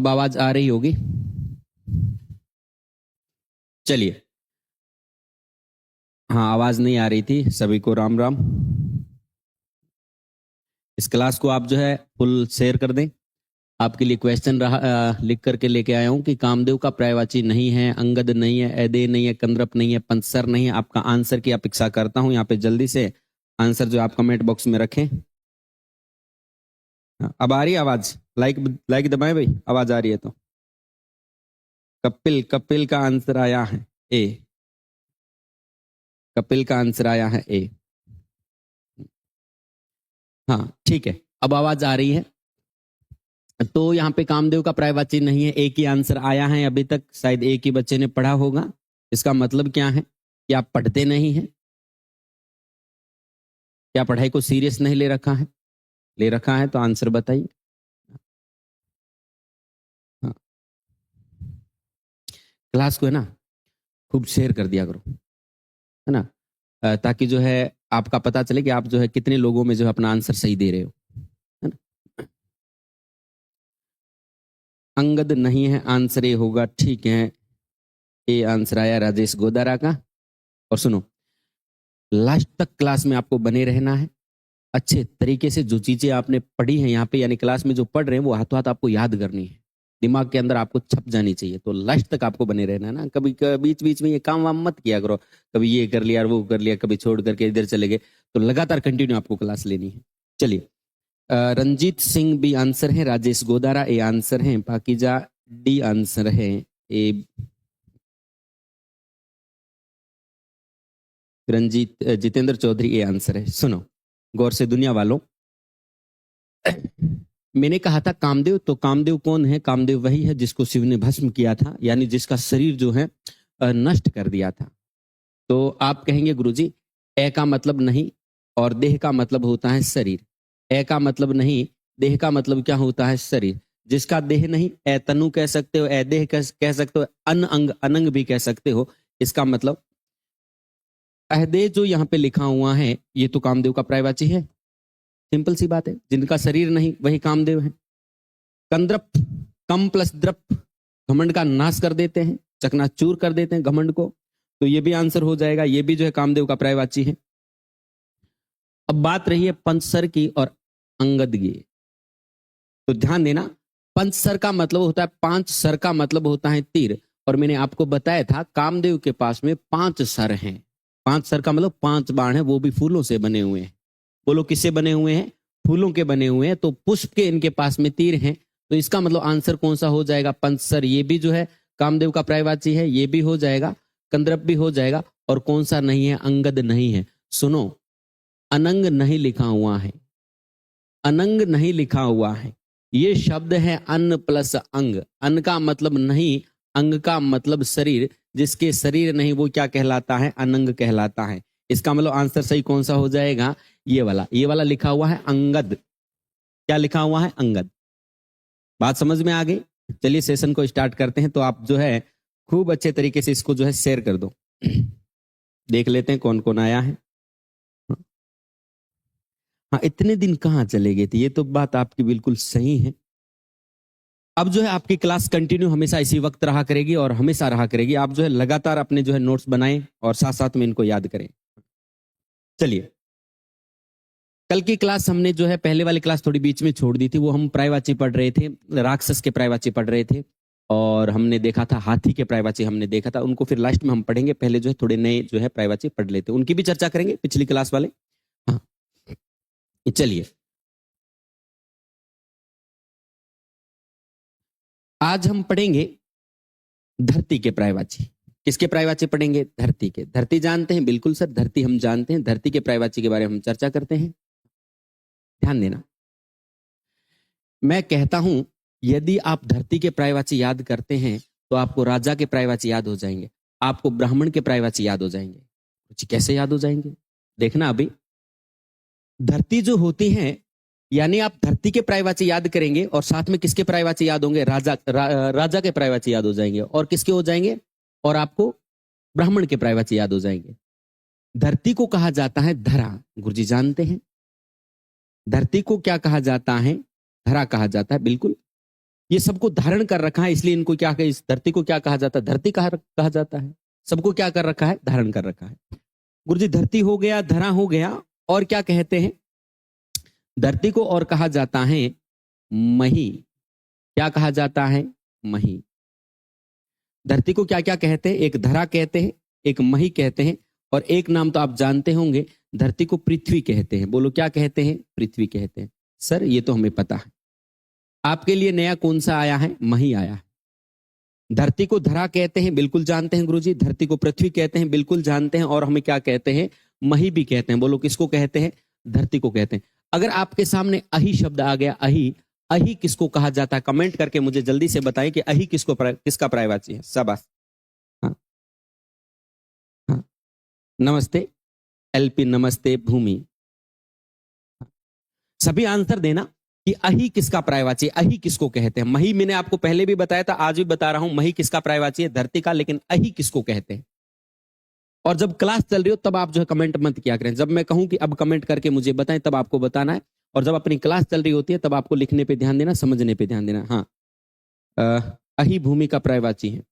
अब आवाज आ रही होगी। चलिए, हाँ आवाज नहीं आ रही थी। सभी को राम राम। इस क्लास को आप जो है फुल शेयर कर दें। आपके लिए क्वेश्चन रहा लिख करके लेके आया हूं कि कामदेव का पर्यायवाची नहीं है, अंगद नहीं है, ऐदे नहीं है, कंद्रप नहीं है, पंसर नहीं है। आपका आंसर की अपेक्षा करता हूं। यहाँ पे जल्दी से आंसर जो आप कमेंट बॉक्स में रखें। अब आ रही है आवाज? लाइक लाइक दबाएं भाई, आवाज आ रही है तो। कपिल, कपिल का आंसर आया है ए। कपिल का आंसर आया है ए। हाँ ठीक है, अब आवाज आ रही है। तो यहाँ पे कामदेव का पर्यायवाची नहीं है, एक ही आंसर आया है अभी तक। शायद एक ही बच्चे ने पढ़ा होगा। इसका मतलब क्या है कि आप पढ़ते नहीं हैं। क्या पढ़ाई को सीरियस नहीं ले रखा है? ले रखा है तो आंसर बताइए। हाँ, क्लास को है ना खूब शेयर कर दिया करो, है ना, ताकि जो है आपका पता चले कि आप जो है कितने लोगों में जो है अपना आंसर सही दे रहे हो, है ना। अंगद नहीं है, आंसर ए होगा। ठीक है, ये आंसर आया राजेश गोदारा का। और सुनो, लास्ट तक क्लास में आपको बने रहना है। अच्छे तरीके से जो चीजें आपने पढ़ी हैं यहाँ पे, यानी क्लास में जो पढ़ रहे हैं, वो हाथों हाथ आपको याद करनी है, दिमाग के अंदर आपको छप जानी चाहिए। तो लास्ट तक आपको बने रहना है ना। कभी बीच बीच में ये काम वाम मत किया करो, कभी ये कर लिया वो कर लिया, कभी छोड़ करके इधर चले गए। तो लगातार कंटिन्यू आपको क्लास लेनी है। चलिए, रंजीत सिंह भी आंसर है, राजेश गोदारा ए आंसर है, पाकिजा डी आंसर है, ए रंजीत जितेंद्र चौधरी ए आंसर है। सुनो गौर से दुनिया वालों, मैंने कहा था कामदेव, तो कामदेव कौन है? कामदेव वही है जिसको शिव ने भस्म किया था, यानी जिसका शरीर जो है नष्ट कर दिया था। तो आप कहेंगे गुरुजी ए का मतलब नहीं और देह का मतलब होता है शरीर। ए का मतलब नहीं, देह का मतलब क्या होता है? शरीर। जिसका देह नहीं, ए तनु कह सकते हो, ए देह कह सकते हो, अन अंग अनंग भी कह सकते हो। इसका मतलब अहदे जो यहाँ पे लिखा हुआ है, ये तो कामदेव का पर्यायवाची है। सिंपल सी बात है, जिनका शरीर नहीं वही कामदेव है। कंद्रप, कम प्लस द्रप, घमंड का नाश कर देते हैं, चकनाचूर कर देते हैं घमंड को। तो ये भी आंसर हो जाएगा, ये भी जो है कामदेव का पर्यायवाची है। अब बात रही है पंचसर की और अंगद की। तो ध्यान देना, पंचसर का मतलब होता है पांच, सर का मतलब होता है तीर। और मैंने आपको बताया था कामदेव के पास में 5 सर हैं। 5 सर का मतलब 5 बाण है, वो भी फूलों से बने हुए हैं। बोलो किससे बने हुए हैं? फूलों के बने हुए हैं। तो पुष्प के इनके पास में तीर हैं। तो इसका मतलब आंसर कौन सा हो जाएगा? पंचसर। ये भी जो है कामदेव का पर्यायवाची है, ये भी हो जाएगा, कंदर्प भी हो जाएगा। और कौन सा नहीं है? अंगद नहीं है। सुनो, अनंग नहीं लिखा हुआ है, अनंग नहीं लिखा हुआ है। ये शब्द है अन्न प्लस अंग। अन्न का मतलब नहीं, अंग का मतलब शरीर। जिसके शरीर नहीं वो क्या कहलाता है? अनंग कहलाता है। इसका मतलब आंसर सही कौन सा हो जाएगा? ये वाला, ये वाला लिखा हुआ है अंगद। क्या लिखा हुआ है? अंगद। बात समझ में आ गई? चलिए सेशन को स्टार्ट करते हैं। तो आप जो है खूब अच्छे तरीके से इसको जो है शेयर कर दो। देख लेते हैं कौन कौन आया है। हाँ, इतने दिन कहाँ चले गए थे, ये तो बात आपकी बिल्कुल सही है। अब जो है आपकी क्लास कंटिन्यू हमेशा इसी वक्त रहा करेगी और हमेशा रहा करेगी। आप जो है लगातार अपने जो है नोट्स बनाएं और साथ साथ में इनको याद करें। चलिए, कल की क्लास हमने जो है पहले वाली क्लास थोड़ी बीच में छोड़ दी थी। वो हम पर्यायवाची पढ़ रहे थे, राक्षस के पर्यायवाची पढ़ रहे थे। और हमने देखा था हाथी के पर्यायवाची हमने देखा था। उनको फिर लास्ट में हम पढ़ेंगे। पहले जो है थोड़े नए जो है पर्यायवाची पढ़ लेते, उनकी भी चर्चा करेंगे, पिछली क्लास वाले। हाँ चलिए, आज हम पढ़ेंगे धरती के पर्यायवाची। किसके पर्यायवाची पढ़ेंगे? धरती के। धरती जानते हैं? बिल्कुल सर, धरती हम जानते हैं। धरती के पर्यायवाची के बारे में हम चर्चा करते हैं। ध्यान देना, मैं कहता हूं यदि आप धरती के पर्यायवाची याद करते हैं तो आपको राजा के पर्यायवाची याद हो जाएंगे, आपको ब्राह्मण के पर्यायवाची याद हो जाएंगे। कुछ कैसे याद हो जाएंगे देखना। अभी धरती जो होती है, यानी आप धरती के पर्यायवाची याद करेंगे और साथ में किसके पर्यायवाची याद होंगे? राजा के पर्यायवाची याद हो जाएंगे। और किसके हो जाएंगे? और आपको ब्राह्मण के पर्यायवाची याद हो जाएंगे। धरती को कहा जाता है धरा। गुरुजी जानते हैं धरती को क्या कहा जाता है? धरा कहा जाता है, बिल्कुल। ये सबको धारण कर रखा है, इसलिए इनको क्या, इस धरती को क्या कहा जाता है? धरती कहा जाता है। सबको क्या कर रखा है? धारण कर रखा है। गुरुजी धरती हो गया, धरा हो गया, और क्या कहते हैं? धरती को और कहा जाता है मही। क्या कहा जाता है? मही। धरती को क्या क्या कहते हैं? एक धरा कहते हैं, एक मही कहते हैं, और एक नाम तो आप जानते होंगे, धरती को पृथ्वी कहते हैं। बोलो क्या कहते हैं? पृथ्वी कहते हैं। सर ये तो हमें पता है, आपके लिए नया कौन सा आया है? मही आया है। धरती को धरा कहते हैं, बिल्कुल जानते हैं गुरुजी। धरती को पृथ्वी कहते हैं, बिल्कुल जानते हैं। और हमें क्या कहते हैं? मही भी कहते हैं। बोलो किसको कहते हैं? धरती को कहते हैं। अगर आपके सामने अही शब्द आ गया, अही, अही किसको कहा जाता है? कमेंट करके मुझे जल्दी से बताएं कि अही किसका पर्यायवाची है। शाबाश। हाँ हाँ, नमस्ते एलपी, नमस्ते भूमि। सभी आंसर देना कि अही किसका पर्यायवाची है, अही किसको कहते हैं। मही मैंने आपको पहले भी बताया था, आज भी बता रहा हूं, मही किसका पर्यायवाची है? धरती का। लेकिन अही किसको कहते हैं? और जब क्लास चल रही हो तब आप जो है कमेंट मत किया करें। जब मैं कहूं कि अब कमेंट करके मुझे बताएं, तब आपको बताना है। और जब अपनी क्लास चल रही होती है तब आपको लिखने पे ध्यान देना, समझने पे ध्यान देना। हाँ, अही भूमि का पर्यायवाची है।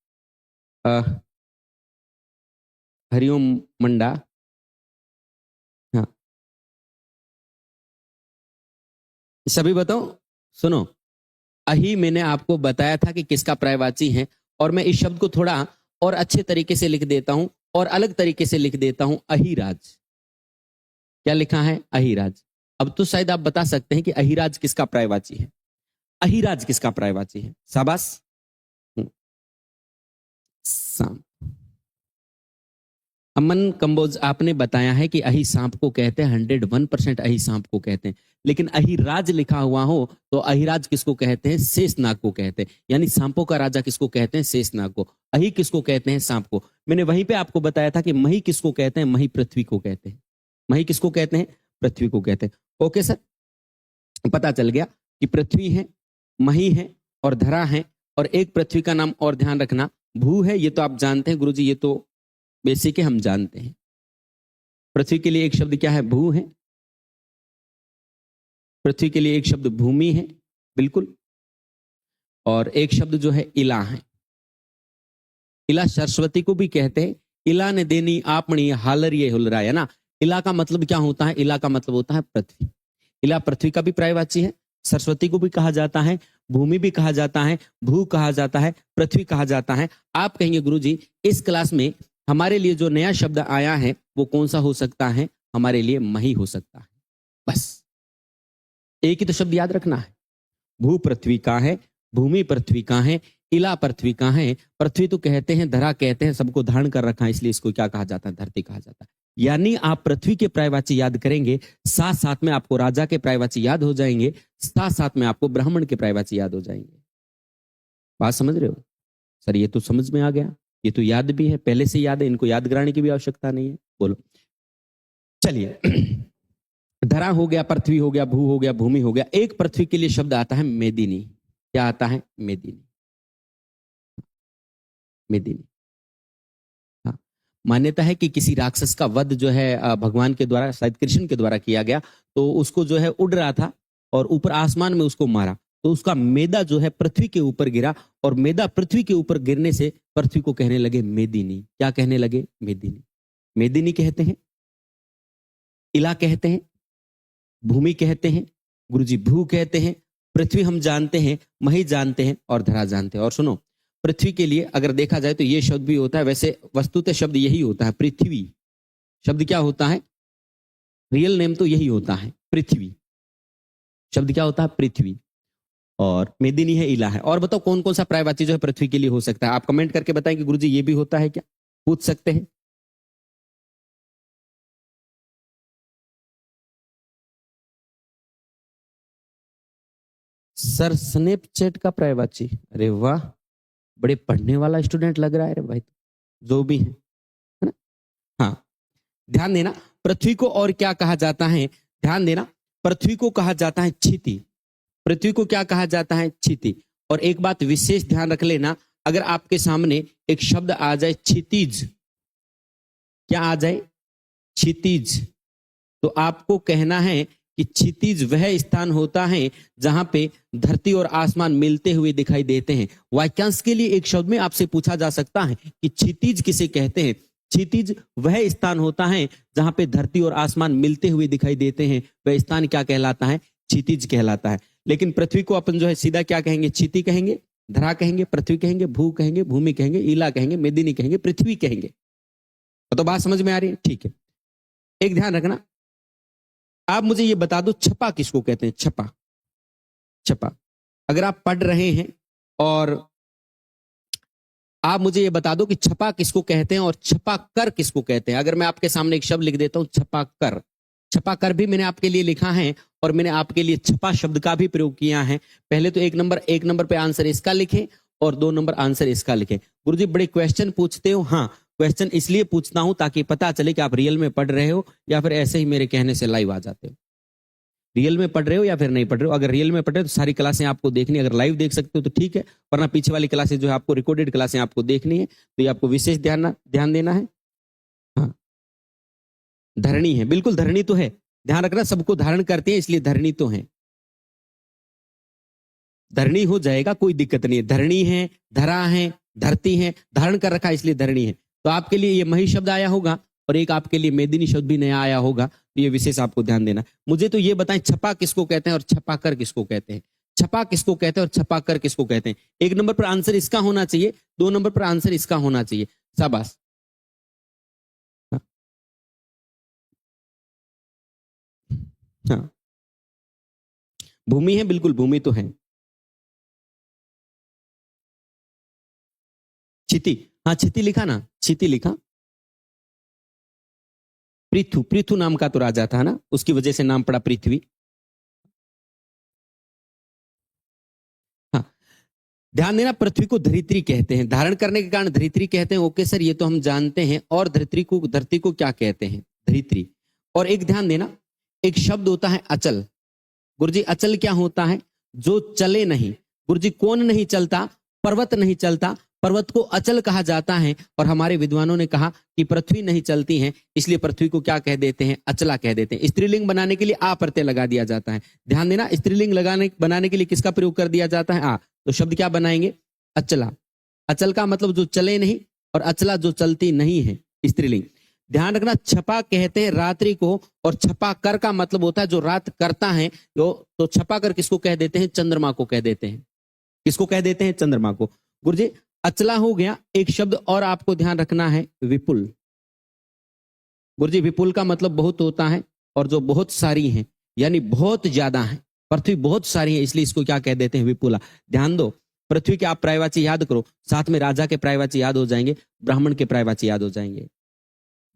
हरिओम मंडा। हाँ, सभी बताओ। सुनो, अही मैंने आपको बताया था कि किसका पर्यायवाची है, और मैं इस शब्द को थोड़ा और अच्छे तरीके से लिख देता हूं, और अलग तरीके से लिख देता हूं, अहिराज। क्या लिखा है? अहिराज। अब तो शायद आप बता सकते हैं कि अहिराज किसका पर्यायवाची है। अहिराज किसका पर्यायवाची है? शाबाश। सांप। अमन कंबोज आपने बताया है कि अही सांप को कहते हैं, 101% अही सांप को कहते हैं। लेकिन अहिराज लिखा हुआ हो तो अहिराज किसको कहते हैं? शेषनाग को कहते हैं। यानी सांपों का राजा किसको कहते हैं? शेषनाग को। अही किसको कहते हैं? सांप को। मैंने वहीं पे आपको बताया था कि मही किसको कहते हैं? मही पृथ्वी को कहते हैं। मही किसको कहते हैं? पृथ्वी को कहते हैं। ओके सर, पता चल गया कि पृथ्वी है, मही है, और धरा है, और एक पृथ्वी का नाम और ध्यान रखना, भू है। ये तो आप जानते हैं गुरुजी, ये तो बेसिक है, हम जानते हैं। पृथ्वी के लिए एक शब्द क्या है? भू है। पृथ्वी के लिए एक शब्द भूमि है, बिल्कुल। और एक शब्द जो है इला है। इला सरस्वती को भी कहते हैं। इला ने देनी आपनी हालरिये हुलराय, है ना। इला का मतलब क्या होता है? इला का मतलब होता है पृथ्वी। इला पृथ्वी का भी पर्यायवाची है। सरस्वती को भी कहा जाता है, भूमि भी कहा जाता है, भू कहा जाता है, पृथ्वी कहा जाता है। आप कहेंगे गुरुजी इस क्लास में हमारे लिए जो नया शब्द आया है वो कौन सा हो सकता है? हमारे लिए मही हो सकता है। बस एक ही तो शब्द याद रखना है। भू पृथ्वी का है, भूमि पृथ्वी का है, इला पृथ्वी का है। पृथ्वी तो कहते हैं, धरा कहते हैं, सबको धारण कर रखा है, इसलिए इसको क्या कहा जाता है? धरती कहा जाता है। यानी आप पृथ्वी के पर्यायवाची याद करेंगे, साथ साथ में आपको राजा के पर्यायवाची याद हो जाएंगे, साथ साथ में आपको ब्राह्मण के पर्यायवाची याद हो जाएंगे। बात समझ रहे हो? सर ये तो समझ में आ गया, ये तो याद भी है, पहले से याद है, इनको याद कराने की भी आवश्यकता नहीं है। बोलो चलिए। धरा हो गया, पृथ्वी हो गया, भू हो गया, भूमि हो गया। एक पृथ्वी के लिए शब्द आता है मेदिनी। क्या आता है? मेदिनी। मेदिनी। हाँ, मान्यता है कि किसी राक्षस का वध जो है भगवान के द्वारा, शायद कृष्ण के द्वारा किया गया, तो उसको जो है उड़ रहा था और ऊपर आसमान में उसको मारा, तो उसका मेदा जो है पृथ्वी के ऊपर गिरा, और मेदा पृथ्वी के ऊपर गिरने से पृथ्वी को कहने लगे मेदिनी। क्या कहने लगे? मेदिनी। मेदिनी कहते हैं, इला कहते हैं, भूमि कहते हैं, गुरुजी भू कहते हैं, पृथ्वी हम जानते हैं, मही जानते हैं, और धरा जानते हैं। और सुनो, पृथ्वी के लिए अगर देखा जाए तो ये शब्द भी होता है, वैसे वस्तुतः शब्द यही होता है, पृथ्वी। शब्द क्या होता है? रियल नेम तो यही होता है, पृथ्वी। शब्द क्या होता है? पृथ्वी। और मेदिनी है, इला है। और बताओ कौन कौन सा पर्यायवाची जो है पृथ्वी के लिए हो सकता है? आप कमेंट करके बताएं कि गुरुजी ये भी होता है क्या, पूछ सकते हैं। सर स्नैपचैट का पर्यायवाची? अरे वाह, बड़े पढ़ने वाला स्टूडेंट लग रहा है रे भाई, जो भी है ना। हाँ, ध्यान देना, पृथ्वी को और क्या कहा जाता है? ध्यान देना, पृथ्वी को कहा जाता है क्षिति। पृथ्वी को क्या कहा जाता है? क्षिति। और एक बात विशेष ध्यान रख लेना, अगर आपके सामने एक शब्द आ जाए क्षितिज, क्या आ जाए? क्षितिज, तो आपको कहना है कि क्षितिज वह स्थान होता है जहां पे धरती और आसमान मिलते हुए दिखाई देते हैं। वाक्यांश के लिए एक शब्द में आपसे पूछा जा सकता है कि क्षितिज किसे कहते हैं। क्षितिज वह स्थान होता है जहां पे धरती और आसमान मिलते हुए दिखाई देते हैं, वह स्थान क्या कहलाता है? क्षितिज कहलाता है। लेकिन पृथ्वी को अपन जो है सीधा क्या कहेंगे? क्षिति कहेंगे, धरा कहेंगे, पृथ्वी कहेंगे, भू कहेंगे, भूमि कहेंगे, ईला कहेंगे, मेदिनी कहेंगे, पृथ्वी कहेंगे। तो बात समझ में आ रही है? ठीक है, एक ध्यान रखना, आप मुझे ये बता दो छपा किसको कहते हैं? छपा, छपा। अगर आप पढ़ रहे हैं और आप मुझे ये बता दो कि छपा किसको कहते हैं और छपा कर किसको कहते हैं। अगर मैं आपके सामने एक शब्द लिख देता हूं छपा कर, छपा कर भी मैंने आपके लिए लिखा है और मैंने आपके लिए छपा शब्द का भी प्रयोग किया है। पहले तो एक नंबर पे आंसर इसका लिखें और 2 नंबर आंसर इसका लिखें। गुरुजी बड़े क्वेश्चन पूछते हो। हाँ, क्वेश्चन इसलिए पूछता हूं ताकि पता चले कि आप रियल में पढ़ रहे हो या फिर ऐसे ही मेरे कहने से लाइव आ जाते हो। रियल में पढ़ रहे हो या फिर नहीं पढ़ रहे हो। अगर रियल में पढ़ रहे हो तो सारी क्लासें आपको देखनी, अगर लाइव देख सकते हो तो ठीक है, वरना पीछे वाली क्लासें जो है आपको रिकॉर्डेड क्लासें आपको देखनी है, तो ये आपको विशेष ध्यान देना है। हाँ, धरणी है, बिल्कुल धरणी तो है, ध्यान रखना सबको धारण करते हैं इसलिए धरणी तो है। धरणी हो जाएगा, कोई दिक्कत नहीं है। धरणी है, धरा है, धरती है, धारण कर रखा है इसलिए धरणी है। तो आपके लिए ये मही शब्द आया होगा और एक आपके लिए मेदिनी शब्द भी नया आया होगा, तो ये विशेष आपको ध्यान देना। मुझे तो ये बताएं छपा किसको कहते हैं और छपा कर किसको कहते हैं। छपा किसको कहते हैं और छपा कर किसको कहते हैं। 1 नंबर पर आंसर इसका होना चाहिए, 2 नंबर पर आंसर इसका होना चाहिए। शाबाश। हाँ, भूमि है, बिल्कुल भूमि तो है। क्षिति, हाँ क्षिति लिखा ना, क्षिति लिखा। पृथु, पृथु नाम का तो राजा था ना, उसकी वजह से नाम पड़ा पृथ्वी। हाँ, ध्यान देना, पृथ्वी को धरित्री कहते हैं, धारण करने के कारण धरित्री कहते हैं। ओके सर, ये तो हम जानते हैं। और धरती को क्या कहते हैं? धरित्री। और एक ध्यान देना, एक शब्द होता है अचल। गुरुजी अचल क्या होता है? जो चले नहीं। गुरुजी कौन नहीं चलता? पर्वत नहीं चलता, पर्वत को अचल कहा जाता है। और हमारे विद्वानों ने कहा कि पृथ्वी नहीं चलती है, इसलिए पृथ्वी को क्या कह देते हैं? अचला कह देते हैं। स्त्रीलिंग बनाने के लिए आ प्रत्यय लगा दिया जाता है। ध्यान देना, स्त्रीलिंग बनाने के लिए किसका प्रयोग कर दिया जाता है? आ। तो शब्द क्या बनाएंगे? अचला। अचल का मतलब जो चले नहीं और अचला जो चलती नहीं है, स्त्रीलिंग। ध्यान रखना, छपा कहते हैं रात्रि को और छपा कर का मतलब होता है जो रात करता है। तो छपा कर किसको कह देते हैं? चंद्रमा को कह देते हैं। किसको कह देते हैं? चंद्रमा को। गुरुजी अचला हो गया। एक शब्द और आपको ध्यान रखना है, विपुल। गुरुजी विपुल का मतलब बहुत होता है और जो बहुत सारी हैं, यानी बहुत ज्यादा है। पृथ्वी बहुत सारी है, इसलिए इसको क्या कह देते हैं? विपुला। ध्यान दो, पृथ्वी के आप पर्यायवाची याद करो, साथ में राजा के पर्यायवाची याद हो जाएंगे, ब्राह्मण के पर्यायवाची याद हो जाएंगे।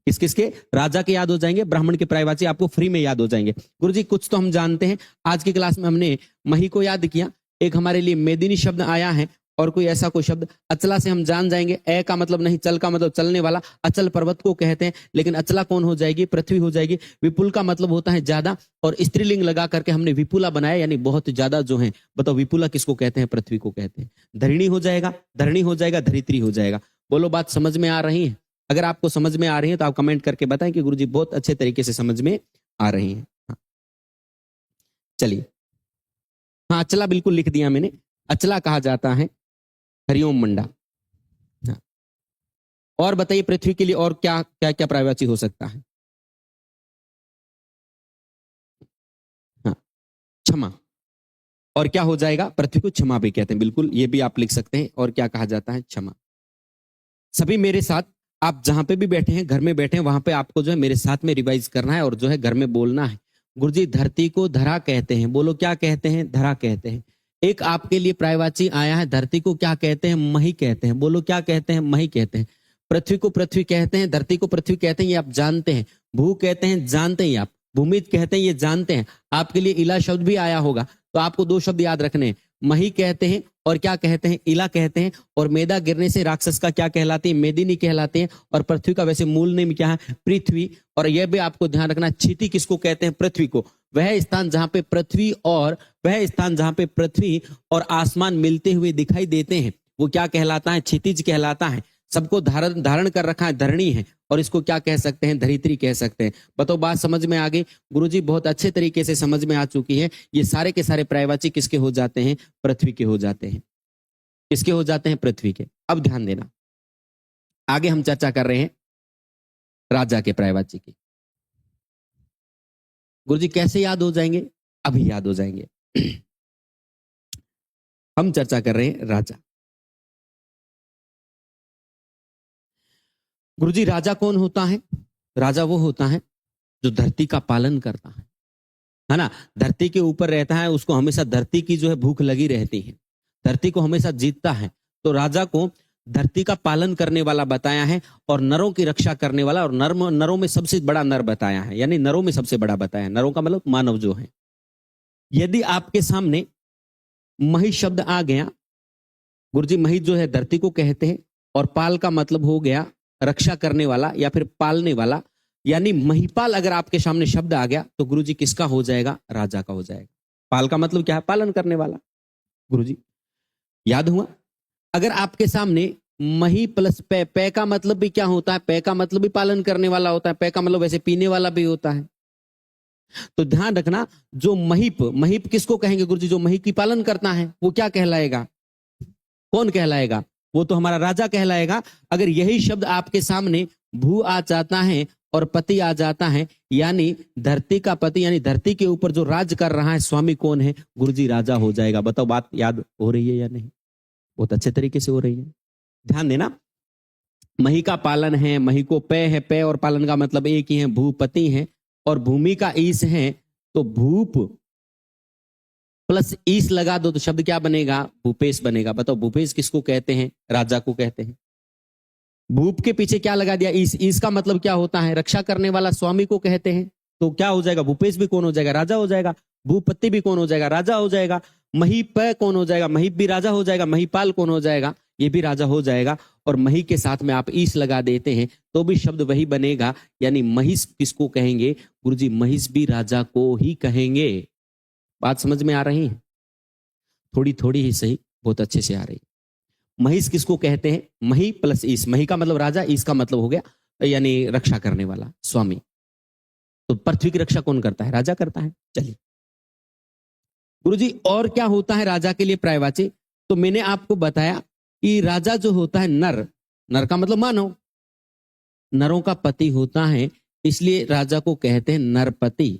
किस किसके? राजा के याद हो जाएंगे, ब्राह्मण के पर्यायवाची आपको फ्री में याद हो जाएंगे। गुरुजी कुछ तो हम जानते हैं। आज की क्लास में हमने मही को याद किया, एक हमारे लिए मेदिनी शब्द आया है और कोई ऐसा कोई शब्द। अचला से हम जान जाएंगे, ए का मतलब नहीं, चल का मतलब चलने वाला, अचल पर्वत को कहते हैं। लेकिन अचला कौन हो जाएगी? पृथ्वी हो जाएगी। विपुल का मतलब होता है ज्यादा, और स्त्रीलिंग लगा करके हमने विपुला बनाया, यानी बहुत ज्यादा जो है। बताओ विपुला किसको कहते हैं? पृथ्वी को कहते हैं। धरणी हो जाएगा, धरणी हो जाएगा, धरित्री हो जाएगा। बोलो बात समझ में आ रही है? अगर आपको समझ में आ रही है तो आप कमेंट करके बताएं कि गुरुजी बहुत अच्छे तरीके से समझ में आ रही है। हाँ। चलिए, हाँ अचला बिल्कुल लिख दिया मैंने। अचला कहा जाता है हरिओम मंडा। हाँ। और बताइए पृथ्वी के लिए और क्या क्या क्या पर्यायवाची हो सकता है? हाँ, क्षमा। और क्या हो जाएगा? पृथ्वी को क्षमा भी कहते हैं, बिल्कुल ये भी आप लिख सकते हैं। और क्या कहा जाता है? क्षमा। सभी मेरे साथ, आप जहां पे भी बैठे हैं, घर में बैठे हैं, वहां पे आपको जो है मेरे साथ में रिवाइज करना है और जो है घर में बोलना है। गुरुजी धरती को धरा कहते हैं। बोलो क्या कहते हैं? धरा कहते हैं। एक आपके लिए पर्यायवाची आया है, धरती को क्या कहते हैं? मही कहते हैं। बोलो क्या कहते हैं? मही कहते हैं। पृथ्वी को पृथ्वी कहते हैं, धरती को पृथ्वी कहते हैं, ये आप जानते हैं। भू कहते हैं, जानते हैं आप। भूमि कहते हैं, ये जानते हैं। आपके लिए इला शब्द भी आया होगा, तो आपको 2 शब्द याद रखने हैं। मही कहते हैं और क्या कहते हैं? इला कहते हैं। और मेदा गिरने से राक्षस का क्या कहलाते हैं? मेदिनी कहलाते हैं। और पृथ्वी का वैसे मूल नेम क्या है? पृथ्वी। और यह भी आपको ध्यान रखना, क्षिति किसको कहते हैं? पृथ्वी को। वह स्थान जहां पे पृथ्वी और आसमान मिलते हुए दिखाई देते हैं, वो क्या कहलाता है? क्षितिज कहलाता है। सबको धारण धारण कर रखा है, धरणी है, और इसको क्या कह सकते हैं, धरित्री कह सकते हैं। बताओ बात समझ में आ गई? गुरुजी बहुत अच्छे तरीके से समझ में आ चुकी है। ये सारे के सारे पर्यायवाची किसके हो जाते हैं? पृथ्वी के हो जाते हैं। किसके हो जाते हैं? पृथ्वी के। अब ध्यान देना, आगे हम चर्चा कर रहे हैं राजा के पर्यायवाची की। गुरुजी कैसे याद हो जाएंगे? अभी याद हो जाएंगे। हम चर्चा कर रहे हैं राजा। गुरुजी राजा कौन होता है? राजा वो होता है जो धरती का पालन करता है ना? धरती के ऊपर रहता है, उसको हमेशा धरती की जो है भूख लगी रहती है, धरती को हमेशा जीतता है। तो राजा को धरती का पालन करने वाला बताया है, और नरों की रक्षा करने वाला, और नरों में सबसे बड़ा नर बताया है, यानी नरों में सबसे बड़ा बताया है। नरों का मतलब मानव जो है। यदि आपके सामने महिष शब्द आ गया, गुरुजी महिष जो है धरती को कहते हैं, और पाल का मतलब हो गया रक्षा करने वाला या फिर पालने वाला, यानी महिपाल अगर आपके सामने शब्द आ गया तो गुरुजी किसका हो जाएगा? राजा का हो जाएगा। पाल का मतलब क्या है? पालन करने वाला। गुरुजी याद हुआ? अगर आपके सामने मही प्लस पे, पे का मतलब भी क्या होता है? पे का मतलब भी पालन करने वाला होता है। पे का मतलब वैसे पीने वाला भी होता है। तो ध्यान रखना, जो महिप, महिप किसको कहेंगे गुरुजी? जो मही की पालन करता है वो क्या कहलाएगा? कौन कहलाएगा? वो तो हमारा राजा कहलाएगा। अगर यही शब्द आपके सामने भू आ जाता है और पति आ जाता है, यानी धरती का पति, यानी धरती के ऊपर जो राज कर रहा है, स्वामी कौन है? गुरुजी राजा हो जाएगा। बताओ बात याद हो रही है या नहीं? बहुत अच्छे तरीके से हो रही है। ध्यान देना, मही का पालन है, मही को पे है, पे और पालन का मतलब एक ही है, भूपति है, और भूमि का ईस है, तो भूप प्लस ईस लगा दो तो शब्द क्या बनेगा? भूपेश बनेगा। बताओ भूपेश किसको कहते हैं? राजा को कहते हैं। भूप के पीछे क्या लगा दिया? ईस। ईस का मतलब क्या होता है? रक्षा करने वाला, स्वामी को कहते हैं। तो क्या हो जाएगा? भूपेश भी कौन हो जाएगा? राजा हो जाएगा। भूपति भी कौन हो जाएगा? राजा हो जाएगा। महीप कौन हो जाएगा? महीप भी राजा हो जाएगा। महीपाल कौन हो जाएगा? ये भी राजा हो जाएगा। और मही के साथ में आप ईस लगा देते हैं तो भी शब्द वही बनेगा, यानी महिष किसको कहेंगे? गुरुजी महिष भी राजा को ही कहेंगे। बात समझ में आ रही है? थोड़ी थोड़ी ही सही, बहुत अच्छे से आ रही है। महिष किसको कहते हैं? मही प्लस ईस। मही का मतलब राजा, ईस का मतलब हो गया यानी रक्षा करने वाला, स्वामी। तो पृथ्वी की रक्षा कौन करता है? राजा करता है। चलिए गुरुजी, और क्या होता है राजा के लिए पर्यायवाची? तो मैंने आपको बताया कि राजा जो होता है नर, नर का मतलब मानव, नरों का पति होता है, इसलिए राजा को कहते हैं नरपति।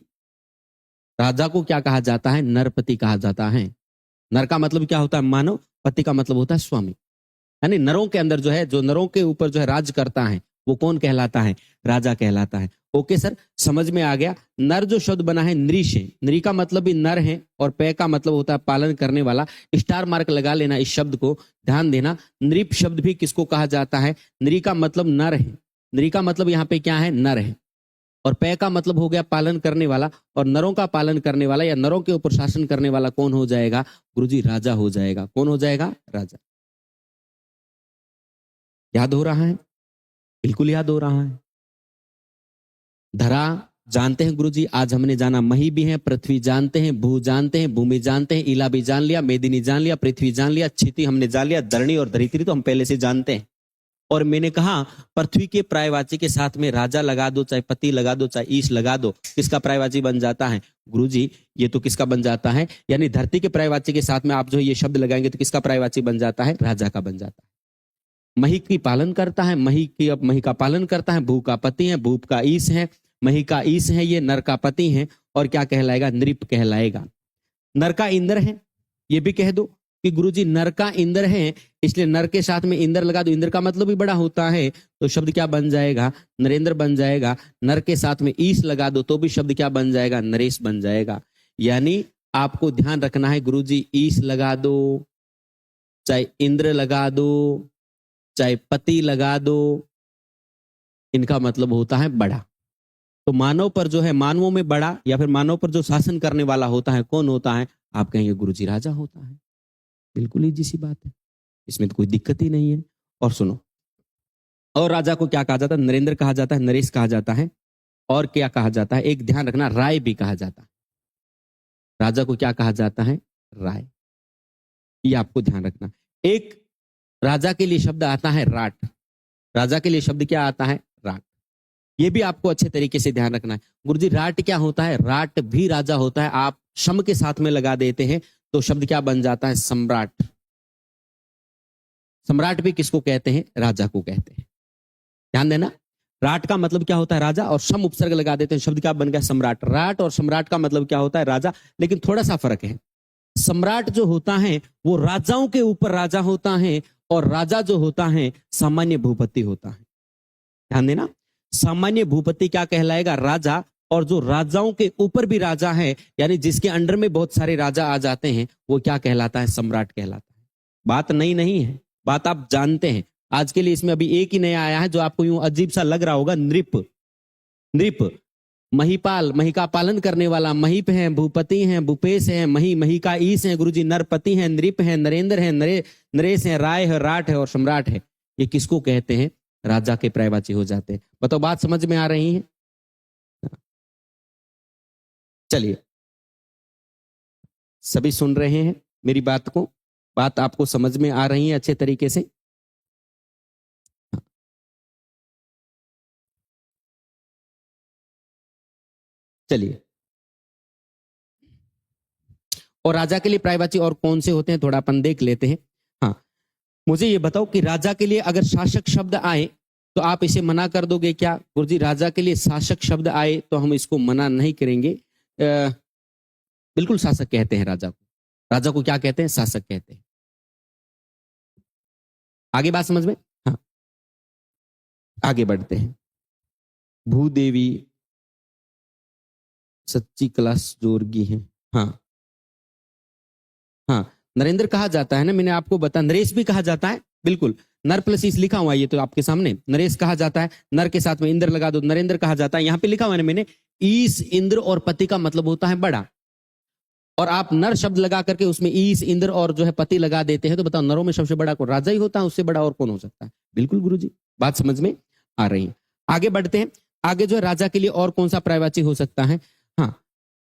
राजा को क्या कहा जाता है? नरपति कहा जाता है। नर का मतलब क्या होता है? मानव। पति का मतलब होता है स्वामी, यानी नरों के अंदर जो है, जो नरों के ऊपर जो है राज करता है, वो कौन कहलाता है? राजा कहलाता है। ओके सर, समझ में आ गया। नर जो शब्द बना है नृष है, नृ का मतलब भी नर है, और पे का मतलब होता है पालन करने वाला। स्टार मार्क लगा लेना इस शब्द को, ध्यान देना। नृप शब्द भी किसको कहा जाता है? नृ का मतलब नर है, नृ का मतलब यहाँ पे क्या है? नर है। और पे का मतलब हो गया पालन करने वाला, और नरों का पालन करने वाला या नरों के ऊपर शासन करने वाला कौन हो जाएगा? गुरुजी राजा हो जाएगा। कौन हो जाएगा? राजा। याद हो रहा है? बिल्कुल याद हो रहा है। धरा जानते हैं गुरुजी, आज हमने जाना मही भी है, पृथ्वी जानते हैं, भू जानते हैं, भूमि जानते हैं, इला भी जान लिया, मेदिनी जान लिया, पृथ्वी जान लिया, क्षिति हमने जान लिया, धरणी और धरित्री तो हम पहले से जानते हैं। और मैंने कहा पृथ्वी के पर्यायवाची के साथ में राजा लगा दो, चाहे पति लगा दो, चाहे ईश लगा दो, किसका पर्यायवाची बन जाता है? गुरुजी ये तो किसका बन जाता है? यानी धरती के पर्यायवाची के साथ में आप जो ये शब्द लगाएंगे तो किसका पर्यायवाची बन जाता है? राजा का बन जाता है। मही की पालन करता है, मही का पालन करता है, भू का पति है, भूप का ईश है, मही का ईश है, ये नर का पति है, और क्या कहलाएगा? नृप कहलाएगा। नर का इंद्र है, ये भी कह दो कि गुरुजी नर का इंद्र है, इसलिए नर के साथ में इंद्र लगा दो। इंद्र का मतलब भी बड़ा होता है, तो शब्द क्या बन जाएगा? नरेंद्र बन जाएगा। नर के साथ में ईश लगा दो तो भी शब्द क्या बन जाएगा? नरेश बन जाएगा। यानी आपको ध्यान रखना है, गुरुजी ईश लगा दो, चाहे इंद्र लगा दो, चाहे पति लगा दो, इनका मतलब होता है बड़ा। तो मानव पर जो है, मानवों में बड़ा या फिर मानव पर जो शासन करने वाला होता है, कौन होता है? आप कहेंगे गुरुजी राजा होता है। बिल्कुल ही सी बात है, इसमें तो कोई दिक्कत ही नहीं है। और सुनो, और राजा को क्या कहा जाता है? नरेंद्र कहा जाता है, नरेश कहा जाता है, और क्या कहा जाता है? एक ध्यान रखना, राय भी कहा जाता है। राजा को क्या कहा जाता है? राय। ये आपको ध्यान रखना। एक राजा के लिए शब्द आता है राट। राजा के लिए शब्द क्या आता है? राट। ये भी आपको अच्छे तरीके से ध्यान रखना है। गुरुजी राट क्या होता है? राट भी राजा होता है। आप शम के साथ में लगा देते हैं तो शब्द क्या बन जाता है? सम्राट। सम्राट भी किसको कहते हैं? राजा को कहते हैं। ध्यान देना, राट का मतलब क्या होता है? राजा, और सम उपसर्ग लगा देते हैं, शब्द क्या बन गया? सम्राट। राट और सम्राट का मतलब क्या होता है? राजा। लेकिन थोड़ा सा फर्क है, सम्राट जो होता है वो राजाओं के ऊपर राजा होता है, और राजा जो होता है सामान्य भूपति होता है। ध्यान देना, सामान्य भूपति क्या कहलाएगा? राजा। और जो राजाओं के ऊपर भी राजा है, यानी जिसके अंडर में बहुत सारे राजा आ जाते हैं, वो क्या कहलाता है? सम्राट कहलाता है। बात नई नहीं है, बात आप जानते हैं। आज के लिए इसमें अभी एक ही नया आया है जो आपको यूं अजीब सा लग रहा होगा, नृप। नृप महिपाल, मही का पालन करने वाला। महीप है, भूपति हैं, भूपेश है, मही का ईश है गुरुजी, नरपति हैं, नृप है, नरेंद्र है, नरेश है, राय है, राट है और सम्राट है। ये किसको कहते हैं? राजा के पर्यायवाची हो जाते हैं। बताओ, बात समझ में आ रही है? चलिए, सभी सुन रहे हैं मेरी बात को? बात आपको समझ में आ रही है अच्छे तरीके से? चलिए, और राजा के लिए पर्यायवाची और कौन से होते हैं थोड़ा अपन देख लेते हैं। हाँ, मुझे ये बताओ कि राजा के लिए अगर शासक शब्द आए तो आप इसे मना कर दोगे क्या? गुरुजी राजा के लिए शासक शब्द आए तो हम इसको मना नहीं करेंगे। बिल्कुल शासक कहते हैं राजा को। राजा को क्या कहते हैं? शासक कहते हैं। आगे बात समझ में? हाँ, आगे बढ़ते हैं। भूदेवी सच्ची क्लास जोरगी है। हाँ हाँ, नरेंद्र कहा जाता है ना, मैंने आपको बताया। नरेश भी कहा जाता है, बिल्कुल। नर प्लस ईस लिखा हुआ है, ये तो आपके सामने। नरेश कहा जाता है, नर के साथ में इंद्र लगा दो, नरेंद्र कहा जाता है। यहाँ पे लिखा हुआ है मैंने, ईस इंद्र और पति का मतलब होता है बड़ा। और आप नर शब्द लगा करके उसमें ईस इंद्र और जो है पति लगा देते हैं, तो बताओ नरों में सबसे बड़ा कौन? राजा ही होता है, उससे बड़ा और कौन हो सकता है? बिल्कुल गुरुजी, बात समझ में आ रही है। आगे बढ़ते हैं। आगे जो है राजा के लिए और कौन सा पर्यायवाची हो सकता है? हाँ,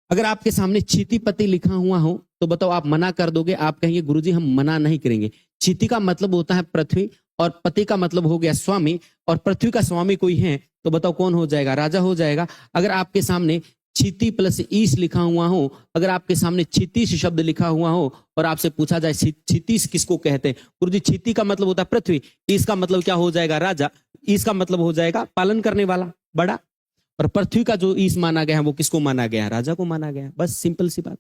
अगर आपके सामने क्षितिपति लिखा हुआ हो तो बताओ आप मना कर दोगे? आप कहेंगे गुरुजी हम मना नहीं करेंगे। क्षिति का मतलब होता है पृथ्वी, और पति का मतलब हो गया स्वामी, और पृथ्वी का स्वामी कोई है तो बताओ कौन हो जाएगा? राजा हो जाएगा। अगर आपके सामने क्षिति प्लस ईश लिखा हुआ हो, अगर आपके सामने क्षितिश शब्द लिखा हुआ हो और आपसे पूछा जाए क्षितिश किसको कहते हैं? गुरुजी क्षिति का मतलब होता है पृथ्वी, ईश का मतलब क्या हो जाएगा? राजा। ईश का मतलब हो जाएगा पालन करने वाला, बड़ा। और पृथ्वी का जो ईश माना गया है वो किसको माना गया है? राजा को माना गया है। बस सिंपल सी बात।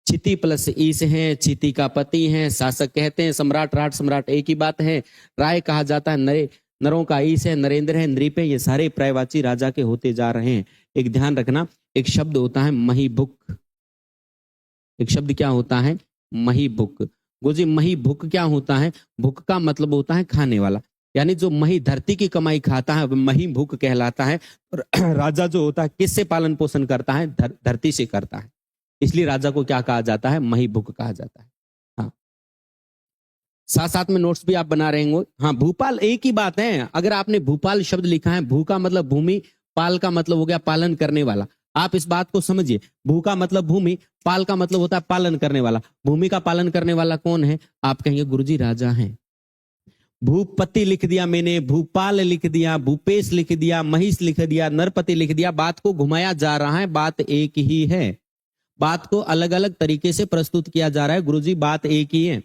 क्षिति प्लस ईश है, क्षिति का पति है, शासक कहते हैं। सम्राट, राट, सम्राट एक ही बात है। राय कहा जाता है, नरे नरों का ईश है, नरेंद्र है, नृप है। ये सारे पर्यायवाची राजा के होते जा रहे हैं। एक ध्यान रखना, एक शब्द होता है महीभुक। एक शब्द क्या होता है? महीभुक। गुरुजी महीभुक क्या होता है? भुक का मतलब होता है खाने वाला, यानी जो मही धरती की कमाई खाता है वह महीभुक कहलाता है। और राजा जो होता है किससे पालन पोषण करता है? धरती से करता है। इसलिए राजा को क्या कहा जाता है? महीभुक कहा जाता है। हाँ, साथ साथ में नोट्स भी आप बना रहे होंगे। हाँ, भूपाल एक ही बात है। अगर आपने भूपाल शब्द लिखा है, भू का मतलब भूमि, पाल का मतलब हो गया पालन करने वाला। आप इस बात को समझिए, भू का मतलब भूमि, पाल का मतलब होता है पालन करने वाला। भूमि का पालन करने वाला कौन है? आप कहेंगे गुरुजी राजा है। भूपति लिख दिया मैंने, भूपाल लिख दिया, भूपेश लिख दिया, महिष लिख दिया, नरपति लिख दिया। बात को घुमाया जा रहा है, बात एक ही है। बात को अलग अलग तरीके से प्रस्तुत किया जा रहा है। गुरुजी बात एक ही है।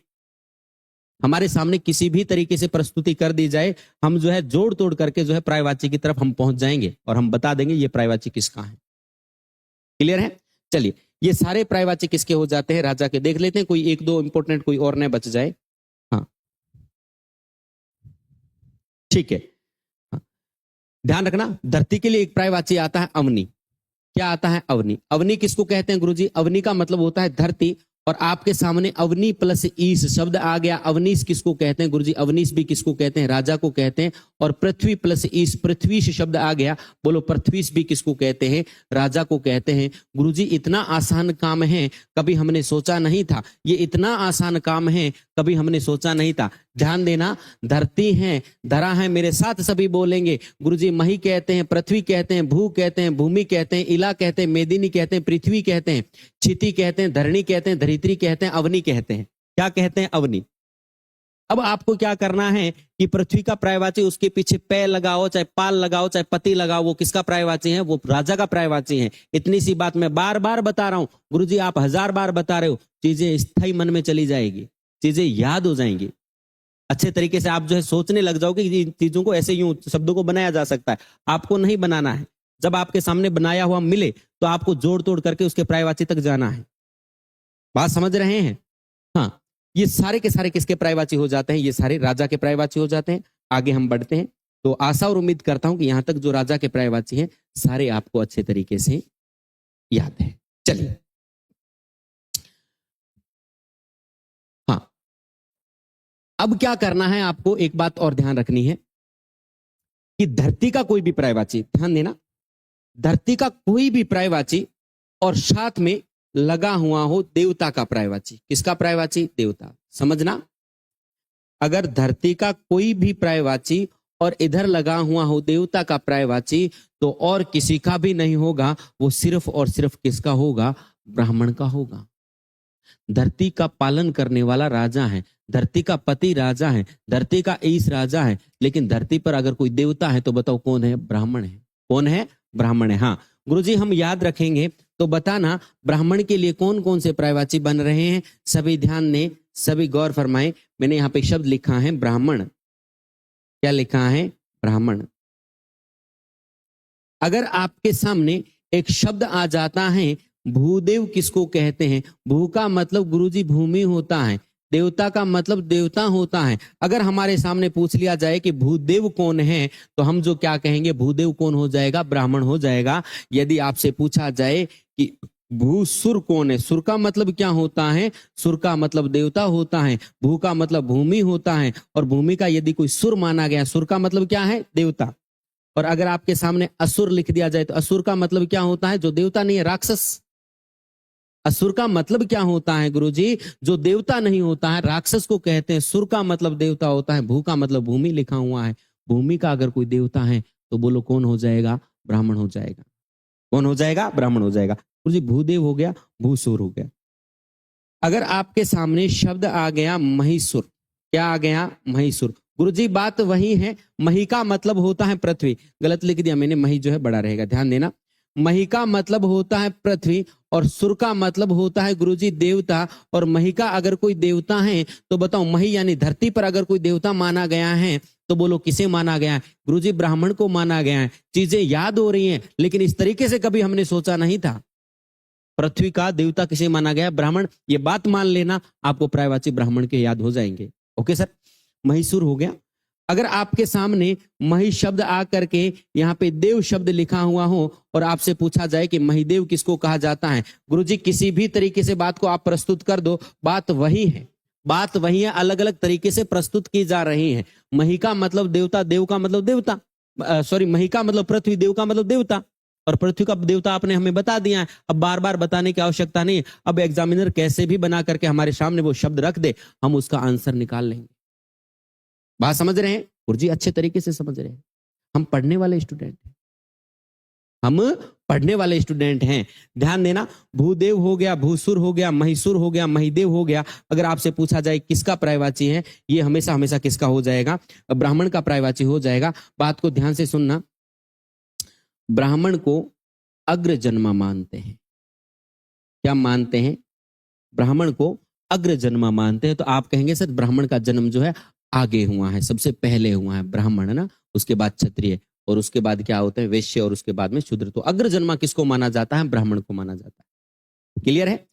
हमारे सामने किसी भी तरीके से प्रस्तुति कर दी जाए, हम जो है जोड़ तोड़ करके जो है पर्यायवाची की तरफ हम पहुंच जाएंगे और हम बता देंगे ये पर्यायवाची किसका है। क्लियर है? चलिए, ये सारे पर्यायवाची किसके हो जाते हैं? राजा के। देख लेते हैं कोई एक दो इंपोर्टेंट, कोई और न बच जाए। हाँ, ठीक है। हाँ, ध्यान रखना, धरती के लिए एक पर्यायवाची आता है अवनी। क्या आता है? अवनी। अवनी किसको कहते हैं गुरुजी? अवनी का मतलब होता है धरती, और आपके सामने अवनी प्लस ईश शब्द आ गया। अवनीश किसको कहते हैं गुरुजी? अवनीश भी किसको कहते हैं? राजा को कहते हैं। और पृथ्वी प्लस ईश पृथ्वीश शब्द आ गया। बोलो, पृथ्वीश भी किसको कहते हैं? राजा को कहते हैं। गुरुजी इतना आसान काम है, कभी हमने सोचा नहीं था। ये इतना आसान काम है, कभी हमने सोचा नहीं था। ध्यान देना, धरती है, धरा है, मेरे साथ सभी बोलेंगे। गुरुजी मही कहते हैं, पृथ्वी कहते हैं, भू कहते हैं, भूमि कहते हैं, इला कहते हैं, मेदिनी कहते हैं, पृथ्वी कहते हैं, क्षिति कहते हैं, धरणी कहते हैं, धरित्री कहते हैं, अवनी कहते हैं। क्या कहते हैं? अवनी। अब आपको क्या करना है कि पृथ्वी का पर्यायवाची, उसके पीछे पै लगाओ, चाहे पाल लगाओ, चाहे पति लगाओ, वो किसका पर्यायवाची है? वो राजा का पर्यायवाची है। इतनी सी बात मैं बार बार बता रहा हूं, गुरुजी आप 1000 बार बता रहे हो, चीजें स्थायी मन में चली जाएगी, चीजें याद हो जाएंगी, अच्छे तरीके से आप जो है सोचने लग जाओगे कि इन चीजों को ऐसे यूं शब्दों को बनाया जा सकता है। आपको नहीं बनाना है, जब आपके सामने बनाया हुआ मिले तो आपको जोड़ तोड़ करके उसके पर्यायवाची तक जाना है। बात समझ रहे हैं? हाँ, ये सारे के सारे किसके पर्यायवाची हो जाते हैं? ये सारे राजा के पर्यायवाची हो जाते हैं। आगे हम बढ़ते हैं, तो आशा और उम्मीद करता हूं कि यहां तक जो राजा के पर्यायवाची हैं सारे आपको अच्छे तरीके से याद है। चलिए, हाँ, अब क्या करना है आपको, एक बात और ध्यान रखनी है कि धरती का कोई भी पर्यायवाची, ध्यान देना, धरती का कोई भी पर्यायवाची और साथ में लगा हुआ हो देवता का पर्यायवाची। किसका पर्यायवाची? देवता। समझना, अगर धरती का कोई भी पर्यायवाची और इधर लगा हुआ हो देवता का पर्यायवाची, तो और किसी का भी नहीं होगा, वो सिर्फ और सिर्फ किसका होगा? ब्राह्मण का होगा। धरती का पालन करने वाला राजा है, धरती का पति राजा है, धरती का ईश राजा है, लेकिन धरती पर अगर कोई देवता है तो बताओ कौन है? ब्राह्मण है। कौन है? ब्राह्मण है। हाँ गुरुजी, हम याद रखेंगे तो बताना ब्राह्मण के लिए कौन कौन से पर्यायवाची बन रहे हैं। सभी ध्यान दें, सभी गौर फरमाएं। मैंने यहाँ पे शब्द लिखा है ब्राह्मण। क्या लिखा है? ब्राह्मण। अगर आपके सामने एक शब्द आ जाता है भूदेव, किसको कहते हैं? भू का मतलब गुरुजी भूमि होता है, देवता का मतलब देवता होता है। अगर हमारे सामने पूछ लिया जाए कि भूदेव कौन है, तो हम जो क्या कहेंगे? भूदेव कौन हो जाएगा? ब्राह्मण हो जाएगा। यदि आपसे पूछा जाए कि भूसुर कौन है, सुर का मतलब क्या होता है? सुर का मतलब देवता होता है, भू का मतलब भूमि होता है, और भूमि का यदि कोई सुर माना गया, सुर का मतलब क्या है? देवता। और अगर आपके सामने असुर लिख दिया जाए तो असुर का मतलब क्या होता है? जो देवता नहीं है, राक्षस। असुर का मतलब क्या होता है गुरुजी? जो देवता नहीं होता है, राक्षस को कहते हैं। सुर का मतलब देवता होता है, भू का मतलब भूमि लिखा हुआ है। भूमि का अगर कोई देवता है तो बोलो कौन हो जाएगा? ब्राह्मण हो जाएगा। कौन हो जाएगा? ब्राह्मण हो जाएगा। गुरुजी भूदेव हो गया, भूसुर हो गया। अगर आपके सामने शब्द आ गया महिसुर, क्या आ गया? महिसुर। गुरुजी बात वही है, मही का मतलब होता है पृथ्वी। गलत लिख दिया मैंने, मही जो है बड़ा रहेगा, ध्यान देना। मही का मतलब होता है पृथ्वी और सुर का मतलब होता है गुरुजी देवता। और मही का अगर कोई देवता है तो बताओ, मही यानी धरती पर अगर कोई देवता माना गया है तो बोलो किसे माना गया है? गुरुजी ब्राह्मण को माना गया है। चीजें याद हो रही हैं, लेकिन इस तरीके से कभी हमने सोचा नहीं था। पृथ्वी का देवता किसे माना गया? ब्राह्मण। ये बात मान लेना, आपको पर्यायवाची ब्राह्मण के याद हो जाएंगे। ओके सर, महिसुर हो गया। अगर आपके सामने मही शब्द आ करके यहाँ पे देव शब्द लिखा हुआ हो और आपसे पूछा जाए कि महिदेव किसको कहा जाता है, गुरुजी किसी भी तरीके से बात को आप प्रस्तुत कर दो, बात वही है, बात वही है, अलग अलग तरीके से प्रस्तुत की जा रही है। मही का मतलब देवता, देव का मतलब देवता, सॉरी, मही का मतलब पृथ्वी, देव का मतलब देवता, और पृथ्वी का देवता आपने हमें बता दिया है। अब बार बार बताने की आवश्यकता नहीं। अब एग्जामिनर कैसे भी बना करके हमारे सामने वो शब्द रख दे, हम उसका आंसर निकाल लेंगे। बात समझ रहे हैं गुरुजी? अच्छे तरीके से समझ रहे हैं। हम पढ़ने वाले स्टूडेंट हैं, हम पढ़ने वाले स्टूडेंट हैं। ध्यान देना, भूदेव हो गया, भूसुर हो गया, महिसुर हो गया, महिदेव हो गया। अगर आपसे पूछा जाए किसका पर्यायवाची है, ये हमेशा हमेशा किसका हो जाएगा? ब्राह्मण का पर्यायवाची हो जाएगा। बात को ध्यान से सुनना, ब्राह्मण को अग्र जन्मा मानते हैं। क्या मानते हैं? ब्राह्मण को अग्र जन्मा मानते हैं। तो आप कहेंगे सर ब्राह्मण का जन्म जो है आगे हुआ है, सबसे पहले हुआ है ब्राह्मण, है ना, उसके बाद क्षत्रिय, और उसके बाद क्या होता है? वैश्य, और उसके बाद में शूद्र। तो अग्र जन्मा किसको माना जाता है? ब्राह्मण को माना जाता है। क्लियर है?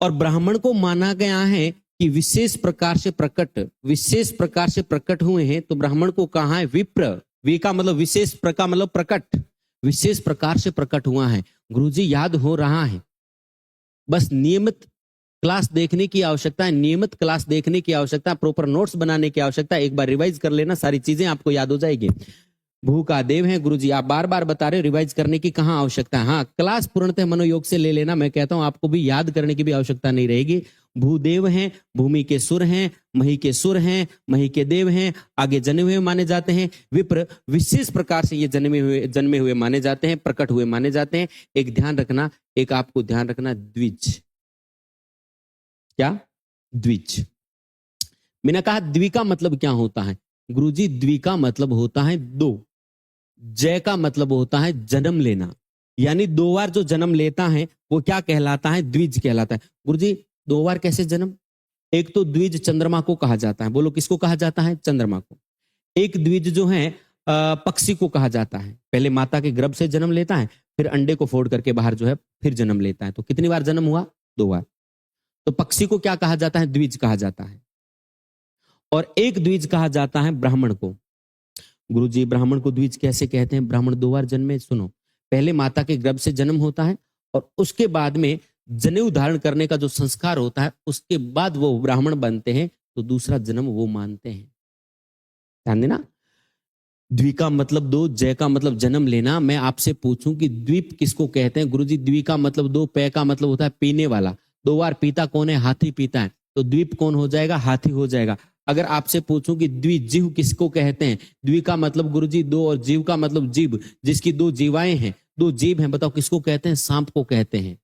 और ब्राह्मण को माना गया है कि विशेष प्रकार से प्रकट, विशेष प्रकार से प्रकट हुए हैं। तो ब्राह्मण को कहा है विप्र। वी का मतलब विशेष, प्रकार मतलब प्रकट, विशेष प्रकार से प्रकट हुआ है। गुरुजी याद हो रहा है, बस नियमित क्लास देखने की आवश्यकता है, नियमित क्लास देखने की आवश्यकता है, प्रॉपर नोट्स बनाने की आवश्यकता है। एक बार रिवाइज कर लेना, सारी चीजें आपको याद हो जाएगी। भू का देव है गुरुजी, आप बार बार बता रहे हो, रिवाइज करने की कहाँ आवश्यकता है। हाँ, क्लास पूर्णतः मनोयोग से ले लेना। मैं कहता हूं आपको भी याद करने की भी आवश्यकता नहीं रहेगी। भूदेव हैं, भूमि के सुर हैं, मही के सुर हैं, मही के देव हैं, आगे जन्मे हुए माने जाते हैं। विप्र विशेष प्रकार से ये जन्मे हुए माने जाते हैं, प्रकट हुए माने जाते हैं। एक ध्यान रखना, एक आपको ध्यान रखना, द्विज। क्या? द्विज। मैंने कहा द्वि का मतलब क्या होता है? गुरुजी द्वि का मतलब होता है दो, जय का मतलब होता है जन्म लेना, यानी दो बार जो जन्म लेता है वो क्या कहलाता है? द्विज कहलाता है। गुरुजी दो बार कैसे जन्म? एक तो द्विज चंद्रमा को कहा जाता है, बोलो किसको कहा जाता है? चंद्रमा को। एक द्विज जो है पक्षी को कहा जाता है, पहले माता के गर्भ से जन्म लेता है, फिर अंडे को फोड़ करके बाहर जो है फिर जन्म लेता है। तो कितनी बार जन्म हुआ? दो बार। तो पक्षी को क्या कहा जाता है? द्विज कहा जाता है। और एक द्विज कहा जाता है ब्राह्मण को। गुरुजी ब्राह्मण को द्विज कैसे कहते हैं? ब्राह्मण दो बार जन्मे। सुनो, पहले माता के गर्भ से जन्म होता है और उसके बाद में जनेऊ धारण करने का जो संस्कार होता है उसके बाद वो ब्राह्मण बनते हैं, तो दूसरा जन्म वो मानते हैं। ध्यान देना, द्वि का मतलब दो, जय का मतलब जन्म लेना। मैं आपसे पूछूं कि द्वीप किसको कहते हैं? गुरुजी द्वि का मतलब दो, पै का मतलब होता है पीने वाला। दो बार पीता कौन है? हाथी पीता है, तो द्वीप कौन हो जाएगा? हाथी हो जाएगा। अगर आपसे पूछूं कि द्विजीव किसको कहते हैं? द्वि का मतलब गुरुजी दो और जीव का मतलब जीव, जिसकी दो जीवाएं हैं, दो जीव हैं, बताओ किसको कहते हैं? सांप को कहते हैं।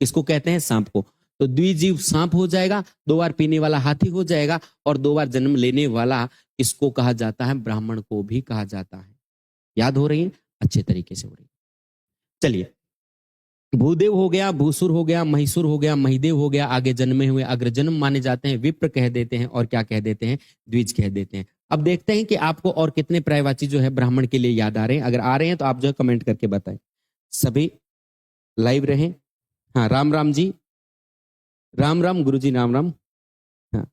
किसको कहते हैं? सांप को। तो द्विजीव सांप हो जाएगा, दो बार पीने वाला हाथी हो जाएगा, और दो बार जन्म लेने वाला किसको कहा जाता है? ब्राह्मण को भी कहा जाता है। याद हो रही है? अच्छे तरीके से हो रही है। चलिए, भूदेव हो गया, भूसुर हो गया, महिसुर हो गया, महिदेव हो गया, आगे जन्मे हुए अग्रजन्म माने जाते हैं, विप्र कह देते हैं, और क्या कह देते हैं? द्विज कह देते हैं। अब देखते हैं कि आपको और कितने पर्यायवाची जो है ब्राह्मण के लिए याद आ रहे हैं। अगर आ रहे हैं तो आप जो है कमेंट करके बताएं। सभी लाइव रहें। हाँ, राम राम जी, राम राम गुरुजी, राम राम। हाँ,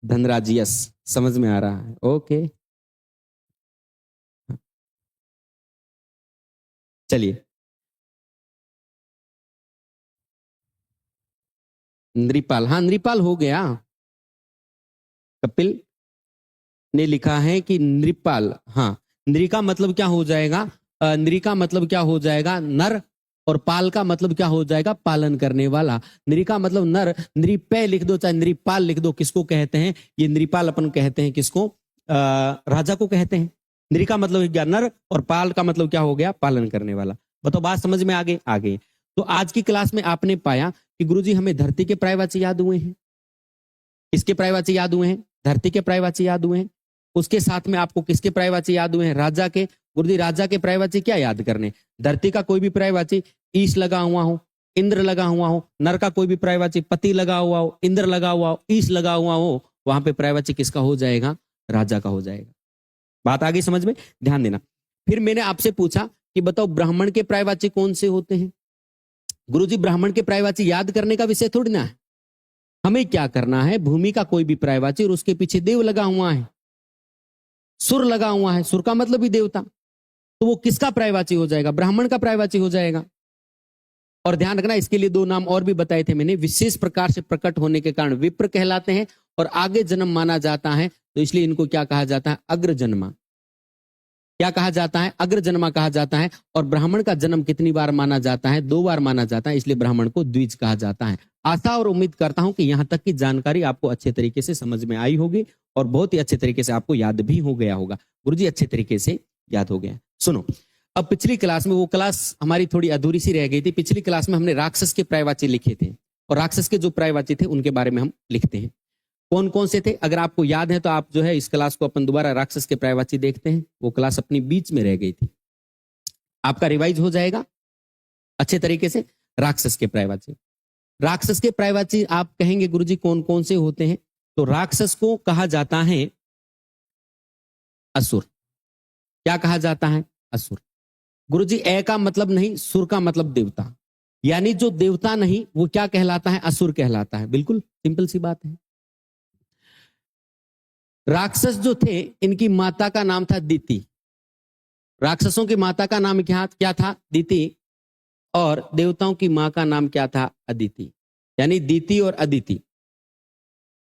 धनराज, यस, समझ में आ रहा है। ओके, चलिए। नृपाल, हाँ नृपाल हो गया। कपिल ने लिखा है कि नृपाल। हाँ, नृ का मतलब क्या हो जाएगा? नृ का मतलब क्या हो जाएगा? नर। और पाल का मतलब क्या हो जाएगा? पालन करने वाला। नृ का मतलब नर, नृपय लिख दो चाहे नृपाल लिख दो, किसको कहते हैं? ये नृपाल अपन कहते हैं किसको? राजा को कहते हैं। नृ का मतलब क्या? नर, और पाल का मतलब क्या हो गया? पालन करने वाला। बताओ बात समझ में आ गई? आ गई। तो आज की क्लास में आपने पाया कि गुरुजी हमें धरती के पर्यायवाची याद हुए हैं। किसके पर्यायवाची याद हुए हैं? धरती के पर्यायवाची याद हुए हैं। उसके साथ में आपको किसके पर्यायवाची याद हुए हैं? राजा के। गुरुजी राजा के पर्यायवाची क्या याद करने? धरती का कोई भी पर्यायवाची, ईश लगा हुआ हो, इंद्र लगा हुआ हो। नर का कोई भी पर्यायवाची, पति लगा हुआ हो, इंद्र लगा हुआ हो, ईश लगा हुआ हो, वहां पे पर्यायवाची किसका हो जाएगा? राजा का हो जाएगा। बात आ गई समझ में? ध्यान देना। फिर मैंने आपसे पूछा कि बताओ ब्राह्मण के पर्यायवाची कौन से होते हैं? गुरुजी ब्राह्मण के पर्यायवाची याद करने का विषय थोड़ी ना है। हमें क्या करना है? भूमि का कोई भी पर्यायवाची और उसके पीछे देव लगा हुआ है, सुर लगा हुआ है, सुर का मतलब ही देवता, तो वो किसका पर्यायवाची हो जाएगा? ब्राह्मण का पर्यायवाची हो जाएगा। और ध्यान रखना, इसके लिए दो नाम और भी बताए थे मैंने। विशेष प्रकार से प्रकट होने के कारण विप्र कहलाते हैं, और आगे जन्म माना जाता है, तो इसलिए इनको क्या कहा जाता है? अग्रजन्मा। क्या कहा जाता है? अग्रजन्मा कहा जाता है। और ब्राह्मण का जन्म कितनी बार माना जाता है? दो बार माना जाता है, इसलिए ब्राह्मण को द्विज कहा जाता है। आशा और उम्मीद करता हूं कि यहां तक की जानकारी आपको अच्छे तरीके से समझ में आई होगी, और बहुत ही अच्छे तरीके से आपको याद भी हो गया होगा। गुरुजी अच्छे तरीके से याद हो गया। सुनो, अब पिछली क्लास में, वो क्लास हमारी थोड़ी अधूरी सी रह गई थी। पिछली क्लास में हमने राक्षस के पर्यायवाची लिखे थे, और राक्षस के जो पर्यायवाची थे उनके बारे में हम लिखते हैं। कौन कौन से थे? अगर आपको याद है तो आप जो है इस क्लास को अपन दोबारा राक्षस के पर्यायवाची देखते हैं। वो क्लास अपनी बीच में रह गई थी, आपका रिवाइज हो जाएगा अच्छे तरीके से। राक्षस के पर्यायवाची, राक्षस के पर्यायवाची आप कहेंगे गुरुजी कौन कौन से होते हैं? तो राक्षस को कहा जाता है असुर। क्या कहा जाता है? असुर। गुरुजी ए का मतलब नहीं, सुर का मतलब देवता, यानी जो देवता नहीं वो क्या कहलाता है? असुर कहलाता है। बिल्कुल सिंपल सी बात है। राक्षस जो थे, इनकी माता का नाम था दीति। राक्षसों की माता का नाम क्या था? दीति। और देवताओं की मां का नाम क्या था? अदिति, यानी दीति और अदिति।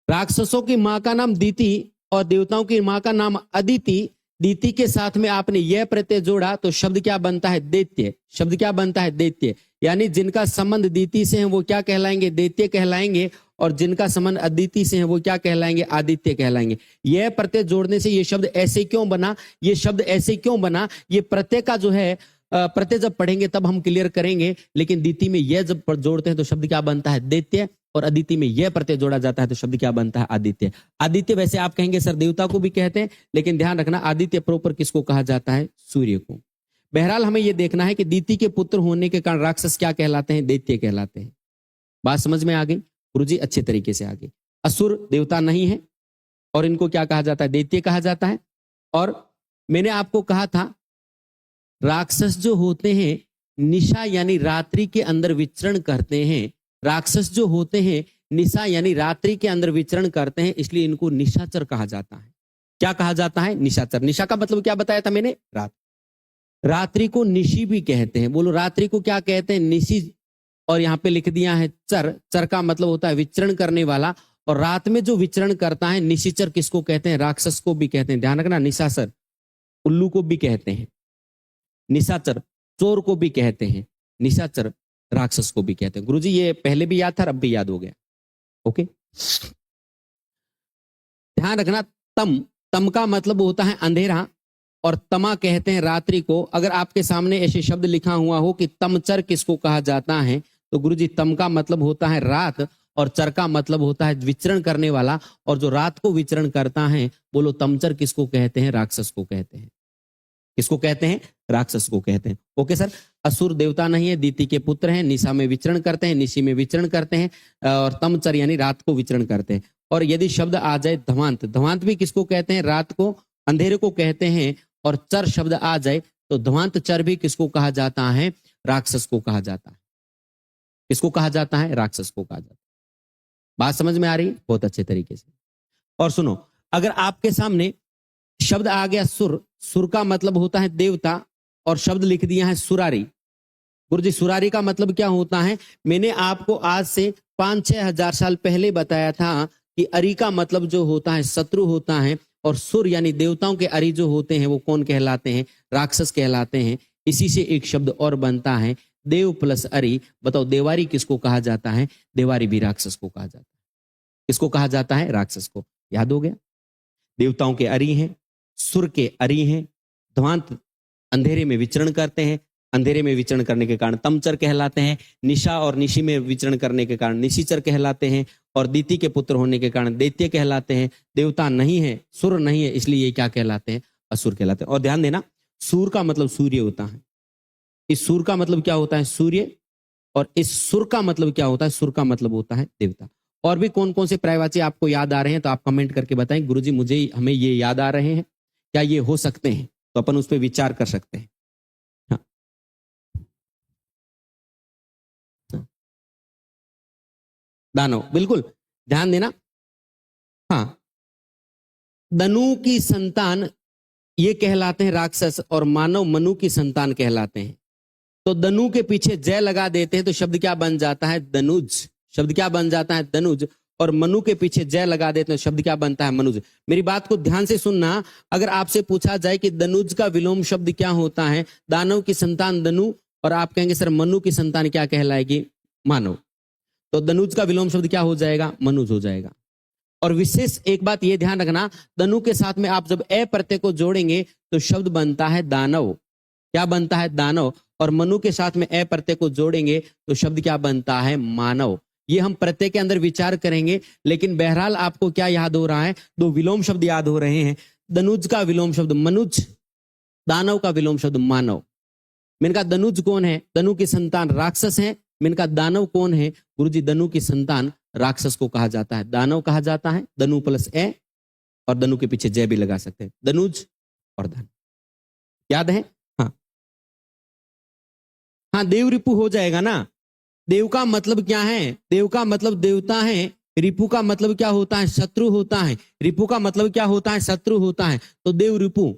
राक्षसों की मां का नाम दीति और देवताओं की मां का नाम अदिति। दीति के साथ में आपने यह प्रत्यय जोड़ा तो शब्द क्या बनता है? दैत्य। शब्द क्या बनता है? दैत्य। यानी जिनका संबंध दीति से है वो क्या कहलाएंगे? दैत्य कहलाएंगे, और जिनका संबंध अदिति से है वो क्या कहलाएंगे? आदित्य कहलाएंगे। यह प्रत्यय जोड़ने से ये शब्द ऐसे क्यों बना? ये शब्द ऐसे क्यों बना? ये प्रत्यय का जो है, प्रत्यय जब पढ़ेंगे तब हम क्लियर करेंगे, लेकिन दीति में यह जब जोड़ते हैं तो शब्द क्या बनता है? दैत्य। और अदिति में यह प्रत्यय जोड़ा जाता है तो शब्द क्या बनता है? आदित्य। आदित्य वैसे आप कहेंगे सर देवता को भी कहते हैं, लेकिन ध्यान रखना आदित्य प्रॉपर किसको कहा जाता है? सूर्य को। बहरहाल हमें यह देखना है कि दीति के पुत्र होने के कारण राक्षस क्या कहलाते हैं? दैत्य कहलाते हैं। बात समझ में आ गई गुरुजी? अच्छे तरीके से आ गई। असुर देवता नहीं है और इनको क्या कहा जाता है? दैत्य कहा जाता है। और मैंने आपको कहा था राक्षस जो होते हैं निशा यानी रात्रि के अंदर विचरण करते हैं। राक्षस जो होते हैं निशा यानी रात्रि के अंदर विचरण करते हैं, इसलिए इनको निशाचर कहा जाता है। क्या कहा जाता है? निशाचर। निशा का मतलब क्या बताया था मैंने? रात। रात्रि को निशी भी कहते हैं। बोलो रात्रि को क्या कहते हैं? निशी। और यहाँ पे लिख दिया है चर। चर का मतलब होता है विचरण करने वाला। और रात में जो विचरण करता है निशिचर किसको कहते हैं? राक्षस को भी कहते हैं। ध्यान रखना, निशाचर उल्लू को भी कहते हैं, निशाचर चोर को भी कहते हैं, निशाचर राक्षस को भी कहते हैं। गुरुजी ये पहले भी याद था, अब भी याद हो गया। ओके, ध्यान रखना। तम, तम का मतलब होता है अंधेरा और तमा कहते हैं रात्रि को। अगर आपके सामने ऐसे शब्द लिखा हुआ हो कि तमचर किसको कहा जाता है, तो गुरुजी तम का मतलब होता है रात और चर का मतलब होता है विचरण करने वाला। और जो रात को विचरण करता है, बोलो तमचर किसको कहते हैं? राक्षस को कहते हैं। किसको कहते हैं? राक्षस को कहते हैं। Okay sir. असुर देवता नहीं है, दीति के पुत्र हैं, निशा में विचरण करते हैं, निशी में विचरण करते हैं और तमचर यानी रात को विचरण करते हैं। और यदि शब्द आ जाए धवांत, धवांत भी किसको कहते हैं? रात को, अंधेरे को कहते हैं। और चर शब्द आ जाए तो ध्वांत चर भी किसको कहा जाता है? राक्षस को कहा जाता है। किसको कहा जाता है? राक्षस को कहा जाता है। बात समझ में आ रही? बहुत अच्छे तरीके से। और सुनो, अगर आपके सामने शब्द आ गया सुर, सुर का मतलब होता है देवता और शब्द लिख दिया है सुरारी। गुरुजी सुरारी का मतलब क्या होता है? मैंने आपको आज से 5-6 हजार साल पहले बताया था कि अरि का मतलब जो होता है शत्रु होता है और सुर यानी देवताओं के अरि जो होते हैं वो कौन कहलाते हैं? राक्षस कहलाते हैं। इसी से एक शब्द और बनता है देव प्लस अरि। बताओ देवारी किसको कहा जाता है? देवारी भी राक्षस को कहा जाता है। किसको कहा जाता है? राक्षस को। याद हो गया? देवताओं के अरि हैं, सुर के अरि हैं, ध्वांत अंधेरे में विचरण करते हैं, अंधेरे में विचरण करने के कारण तमचर कहलाते हैं, निशा और निशी में विचरण करने के कारण निशिचर कहलाते हैं, और दीति के पुत्र होने के कारण दैत्य कहलाते हैं। देवता नहीं है, सुर नहीं है, इसलिए ये क्या कहलाते हैं? असुर कहलाते हैं। और ध्यान देना, सूर का मतलब सूर्य होता है। इस सूर का मतलब क्या होता है? सूर्य। और इस सुर का मतलब क्या होता है? सुर का मतलब होता है देवता। और भी कौन कौन से पर्यायवाची आपको याद आ रहे हैं तो आप कमेंट करके बताएं। गुरुजी मुझे हमें ये याद आ रहे हैं, क्या ये हो सकते हैं? तो अपन उस पर विचार कर सकते हैं। हाँ। दानव, बिल्कुल ध्यान देना। हाँ, दनु की संतान ये कहलाते हैं राक्षस और मानव मनु की संतान कहलाते हैं। तो दनु के पीछे जय लगा देते हैं तो शब्द क्या बन जाता है? दनुज। शब्द क्या बन जाता है? दनुज। और मनु के पीछे जय लगा देते हैं शब्द क्या बनता है? मनुज। मेरी बात को ध्यान से सुनना। अगर आपसे पूछा जाए कि दनुज का विलोम शब्द क्या होता है? दानव की संतान दनु, और आप कहेंगे सर मनु की संतान क्या कहलाएगी? मानव। तो दनुज का विलोम शब्द क्या हो जाएगा? मनुज हो जाएगा। और विशेष एक बात ये ध्यान रखना, दनु के साथ में आप जब ए प्रत्यय को जोड़ेंगे तो शब्द बनता है दानव। क्या बनता है? दानव। और मनु के साथ में ए प्रत्यय को जोड़ेंगे तो शब्द क्या बनता है? मानव। ये हम प्रत्यय के अंदर विचार करेंगे, लेकिन बहरहाल आपको क्या याद हो रहा है? दो विलोम शब्द याद हो रहे हैं। दनुज का विलोम शब्द मनुज, दानव का विलोम शब्द मानव। मैंने कहा दनुज कौन है? दनु की संतान राक्षस है। मैंने कहा दानव कौन है? गुरुजी दनु की संतान राक्षस को कहा जाता है, दानव कहा जाता है। दनु प्लस ए, और दनु के पीछे जय भी लगा सकते हैं। दनुज और धन, याद है? हाँ हाँ, देव रिपु हो जाएगा ना। देव का मतलब क्या है? देव का मतलब देवता है। रिपु का मतलब क्या होता है? शत्रु होता है। रिपु का मतलब क्या होता है? शत्रु होता है। तो देव रिपु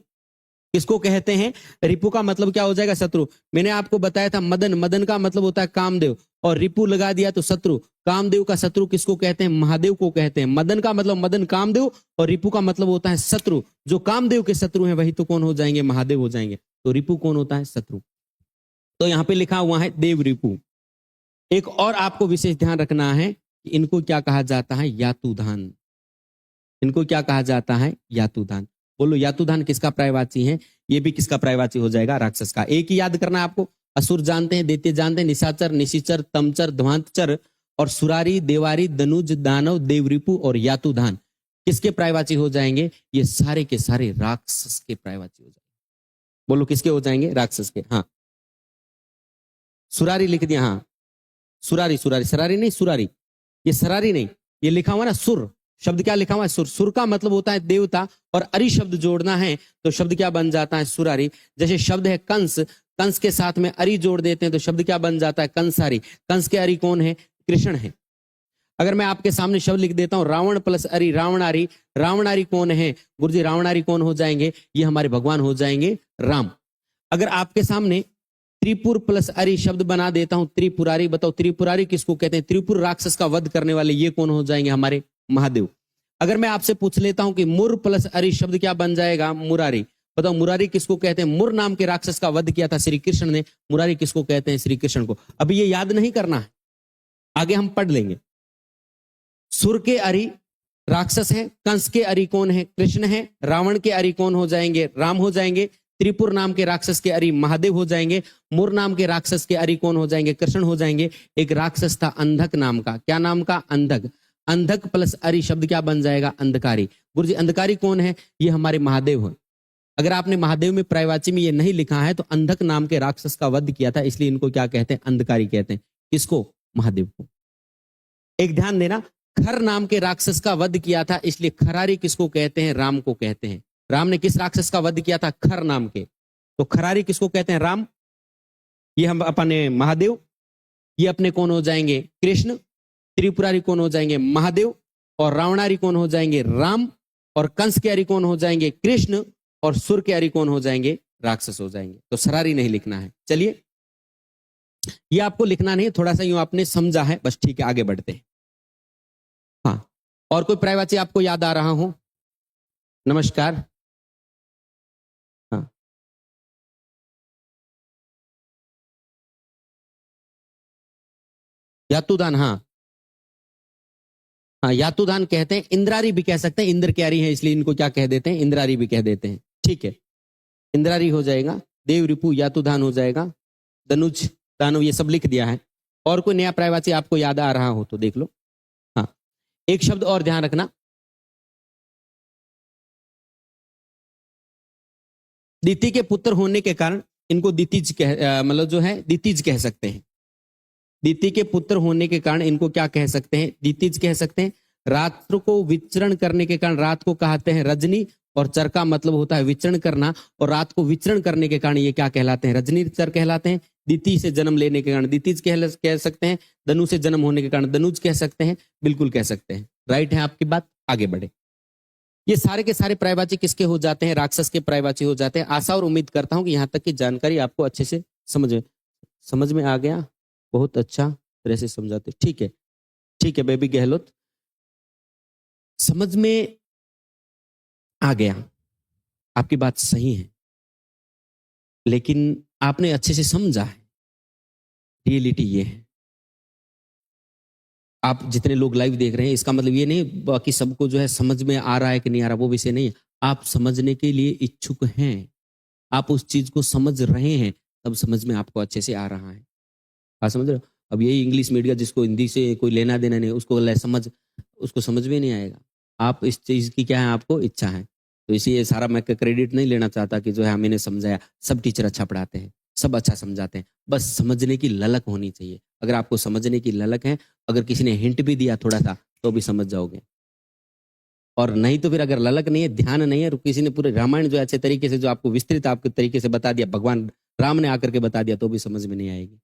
किसको कहते हैं? रिपु का मतलब क्या हो जाएगा? शत्रु। मैंने आपको बताया था मदन, मदन का मतलब होता है कामदेव, और रिपु लगा दिया तो शत्रु। कामदेव का शत्रु किसको कहते हैं? महादेव को कहते हैं। मदन का मतलब मदन कामदेव, और रिपु का मतलब होता है शत्रु। जो कामदेव के शत्रु हैं वही तो कौन हो जाएंगे? महादेव हो जाएंगे। तो रिपु कौन होता है? शत्रु। तो यहाँ पे लिखा हुआ है देव रिपु। एक और आपको विशेष ध्यान रखना है कि इनको क्या कहा जाता है? यातुधान। इनको क्या कहा जाता है? यातुधान। बोलो यातुधान किसका पर्यायवाची है? ये भी किसका पर्यायवाची हो जाएगा? राक्षस का। एक ही याद करना है आपको। असुर जानते हैं, दैत्य जानते हैं, निशाचर, निशिचर, तमचर, ध्वांतचर और सुरारी, देवारी, दनुज, दानव, देवरिपु और यातुधान किसके पर्यायवाची हो जाएंगे? ये सारे के सारे राक्षस के पर्यायवाची हो जाएंगे। बोलो किसके हो जाएंगे? राक्षस के। हाँ, सुरारी लिख दिया। हाँ, सुरारी, सुरारी, सरारी नहीं, सुरारी। ये सरारी नहीं, ये लिखा हुआ ना सुर, शब्द क्या लिखा हुआ है? सुर। सुर का मतलब होता है देवता, और अरि शब्द जोड़ना है तो शब्द क्या बन जाता है? सुरारी। जैसे शब्द है कंस, कंस के साथ में अरि जोड़ देते हैं तो शब्द क्या बन जाता है? कंसारी। कंस के अरि कौन है? कृष्ण है। अगर मैं आपके सामने शब्द लिख देता हूं रावण प्लस अरि, रावणारी, रावणारी कौन है? गुरुजी रावणारी कौन हो जाएंगे? ये हमारे भगवान हो जाएंगे राम। अगर आपके सामने त्रिपुर प्लस अरि शब्द बना देता हूं त्रिपुरारी, बताओ त्रिपुरारी किसको कहते हैं? त्रिपुर राक्षस का वध करने वाले, ये कौन हो जाएंगे? हमारे महादेव। अगर मैं आपसे पूछ लेता हूं कि मुर प्लस अरि शब्द क्या बन जाएगा? मुरारी। बताओ मुरारी किसको कहते हैं? मुर नाम के राक्षस का वध किया था श्री कृष्ण ने, मुरारी किसको कहते हैं? श्री कृष्ण को। अभी ये याद नहीं करना है, आगे हम पढ़ लेंगे। सुर के अरि राक्षस है, कंस के अरि कौन है? कृष्ण है। रावण के अरि कौन हो जाएंगे? राम हो जाएंगे। त्रिपुर नाम के राक्षस के अरि महादेव हो जाएंगे। मुर नाम के राक्षस के अरि कौन हो जाएंगे? कृष्ण हो जाएंगे। एक राक्षस था अंधक नाम का, क्या नाम का? अंधक। अंधक प्लस अरि शब्द क्या बन जाएगा? अंधकारी। गुरुजी अंधकारी कौन है? ये हमारे महादेव है। अगर आपने महादेव में पर्यायवाची में ये नहीं लिखा है तो अंधक नाम के राक्षस का वध किया था, इसलिए इनको क्या कहते हैं? अंधकारी कहते हैं। किसको? महादेव को। एक ध्यान देना, खर नाम के राक्षस का वध किया था, इसलिए खरारी किसको कहते हैं? राम को कहते हैं। राम ने किस राक्षस का वध किया था? खर नाम के। तो खरारी किसको कहते हैं? राम। ये हम अपने महादेव। ये अपने कौन हो जाएंगे? कृष्ण। त्रिपुरारी कौन हो जाएंगे? महादेव। और रावणारी कौन हो जाएंगे? राम। और कंस के अरि कौन हो जाएंगे? कृष्ण। और सुर के अरि कौन हो जाएंगे? राक्षस हो जाएंगे। तो सरारी नहीं लिखना है। चलिए, ये आपको लिखना नहीं, थोड़ा सा यूं आपने समझा है बस, ठीक है, आगे बढ़ते हैं। हाँ, और कोई पर्यायवाची आपको याद आ रहा हो? नमस्कार। हाँ, यातुदान। हाँ हाँ, यातुदान कहते हैं। इंद्रारी भी कह सकते हैं, इंद्र क्यारी है इसलिए इनको क्या कह देते हैं? इंद्रारी भी कह देते हैं। ठीक है, इंद्रारी हो जाएगा। देव रिपु यातुदान हो जाएगा। दनुज, दानव, ये सब लिख दिया है। और कोई नया पर्यायवाची आपको याद आ रहा हो तो देख लो। हाँ, एक शब्द और ध्यान रखना, दिति के पुत्र होने के कारण इनको दितिज कह, मतलब जो है दितिज कह सकते हैं। दिति के पुत्र होने के कारण इनको क्या कह सकते हैं? दितिज कह सकते हैं। रात्र को विचरण करने के कारण रात को कहते हैं रजनी, और चर का मतलब होता है विचरण करना, और रात को विचरण करने के कारण ये क्या कहलाते हैं? रजनी चर कहलाते हैं। दिति से जन्म लेने के कारण दितिज कह सकते हैं। दनु से जन्म होने के कारण दनुज कह सकते हैं। बिल्कुल कह सकते हैं, राइट है आपकी बात। आगे बढ़े। ये सारे के सारे पर्यायवाची किसके हो जाते हैं? राक्षस के पर्यायवाची हो जाते हैं। आशा और उम्मीद करता हूं कि यहाँ तक की जानकारी आपको अच्छे से समझ में आ गया। बहुत अच्छा तरह से समझाते, ठीक है, ठीक है बेबी गहलोत, समझ में आ गया। आपकी बात सही है, लेकिन आपने अच्छे से समझा है। रियलिटी ये है, आप जितने लोग लाइव देख रहे हैं इसका मतलब ये नहीं बाकी सबको जो है समझ में आ रहा है कि नहीं आ रहा, वो विषय नहीं। आप समझने के लिए इच्छुक हैं, आप उस चीज को समझ रहे हैं, तब समझ में आपको अच्छे से आ रहा है। आप समझ रहे हो? अब यही इंग्लिश मीडिया जिसको हिंदी से कोई लेना देना नहीं, उसको समझ में नहीं आएगा। आप इस चीज की क्या है, आपको इच्छा है, तो इसीलिए सारा मैं क्रेडिट नहीं लेना चाहता कि जो है मैंने समझाया। सब टीचर अच्छा पढ़ाते हैं, सब अच्छा समझाते हैं, बस समझने की ललक होनी चाहिए। अगर आपको समझने की ललक है, अगर किसी ने हिंट भी दिया थोड़ा सा, तो भी समझ जाओगे। और नहीं तो फिर अगर ललक नहीं है, ध्यान नहीं है, किसी ने पूरे रामायण जो अच्छे तरीके से जो आपको विस्तृत आपके तरीके से बता दिया, भगवान राम ने आकर के बता दिया, तो भी समझ में नहीं आएगी।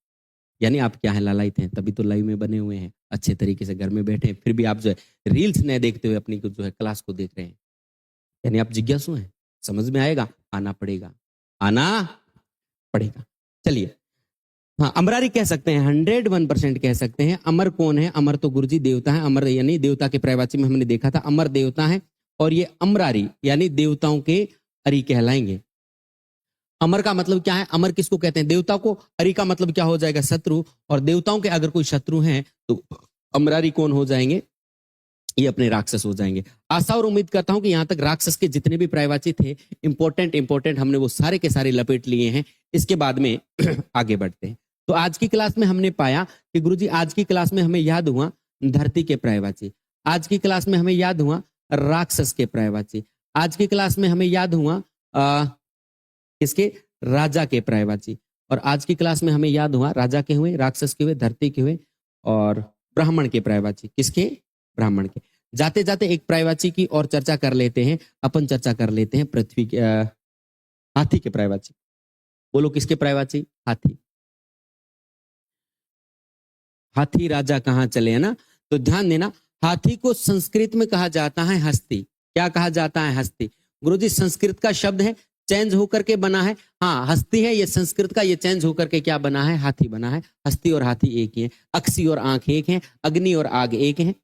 यानी आप क्या है, लालायित हैं, तभी तो लाइव में बने हुए हैं, अच्छे तरीके से घर में बैठे हैं, फिर भी आप जो है रील्स न देखते हुए अपनी जो है क्लास को देख रहे हैं। यानी आप जिज्ञासु हैं, समझ में आएगा, आना पड़ेगा, आना पड़ेगा। चलिए, हाँ, अमरारी कह सकते हैं, 101% कह सकते हैं। अमर कौन है? अमर तो गुरुजी देवता है। अमर यानी देवता के पर्यायवाची में हमने देखा था, अमर देवता है। और ये अमरारी यानी देवताओं के अरि कहलाएंगे। अमर का मतलब क्या है? अमर किसको कहते हैं? देवता को। अरि का मतलब क्या हो जाएगा? शत्रु। और देवताओं के अगर कोई शत्रु हैं तो अमरारी कौन हो जाएंगे? ये अपने राक्षस हो जाएंगे। आशा और उम्मीद करता हूं कि यहां तक राक्षस के जितने भी पर्यायवाची थे इंपॉर्टेंट हमने वो सारे के सारे लपेट लिए हैं। इसके बाद में आगे बढ़ते हैं। तो आज की क्लास में हमने पाया कि गुरुजी आज की क्लास में हमें याद हुआ धरती के पर्यायवाची, आज की क्लास में हमें याद हुआ राक्षस के पर्यायवाची, आज की क्लास में हमें याद हुआ किसके, राजा के पर्यायवाची, और आज की क्लास में हमें याद हुआ राजा के हुए, राक्षस के हुए, धरती के हुए और ब्राह्मण के पर्यायवाची। किसके, ब्राह्मण के। जाते जाते एक पर्यायवाची की और चर्चा कर लेते हैं, अपन चर्चा कर लेते हैं पृथ्वी के हाथी के पर्यायवाची। बोलो किसके पर्यायवाची, हाथी। हाथी राजा कहाँ चले, है ना। तो ध्यान देना, हाथी को संस्कृत में कहा जाता है हस्ती। क्या कहा जाता है, हस्ती। गुरुजी संस्कृत का शब्द है, चेंज होकर के बना है। हाँ हस्ती है ये संस्कृत का, ये चेंज होकर के क्या बना है, हाथी बना है। हस्ती और हाथी एक ही है, अक्सी और आंख एक है, अग्नि और आग एक है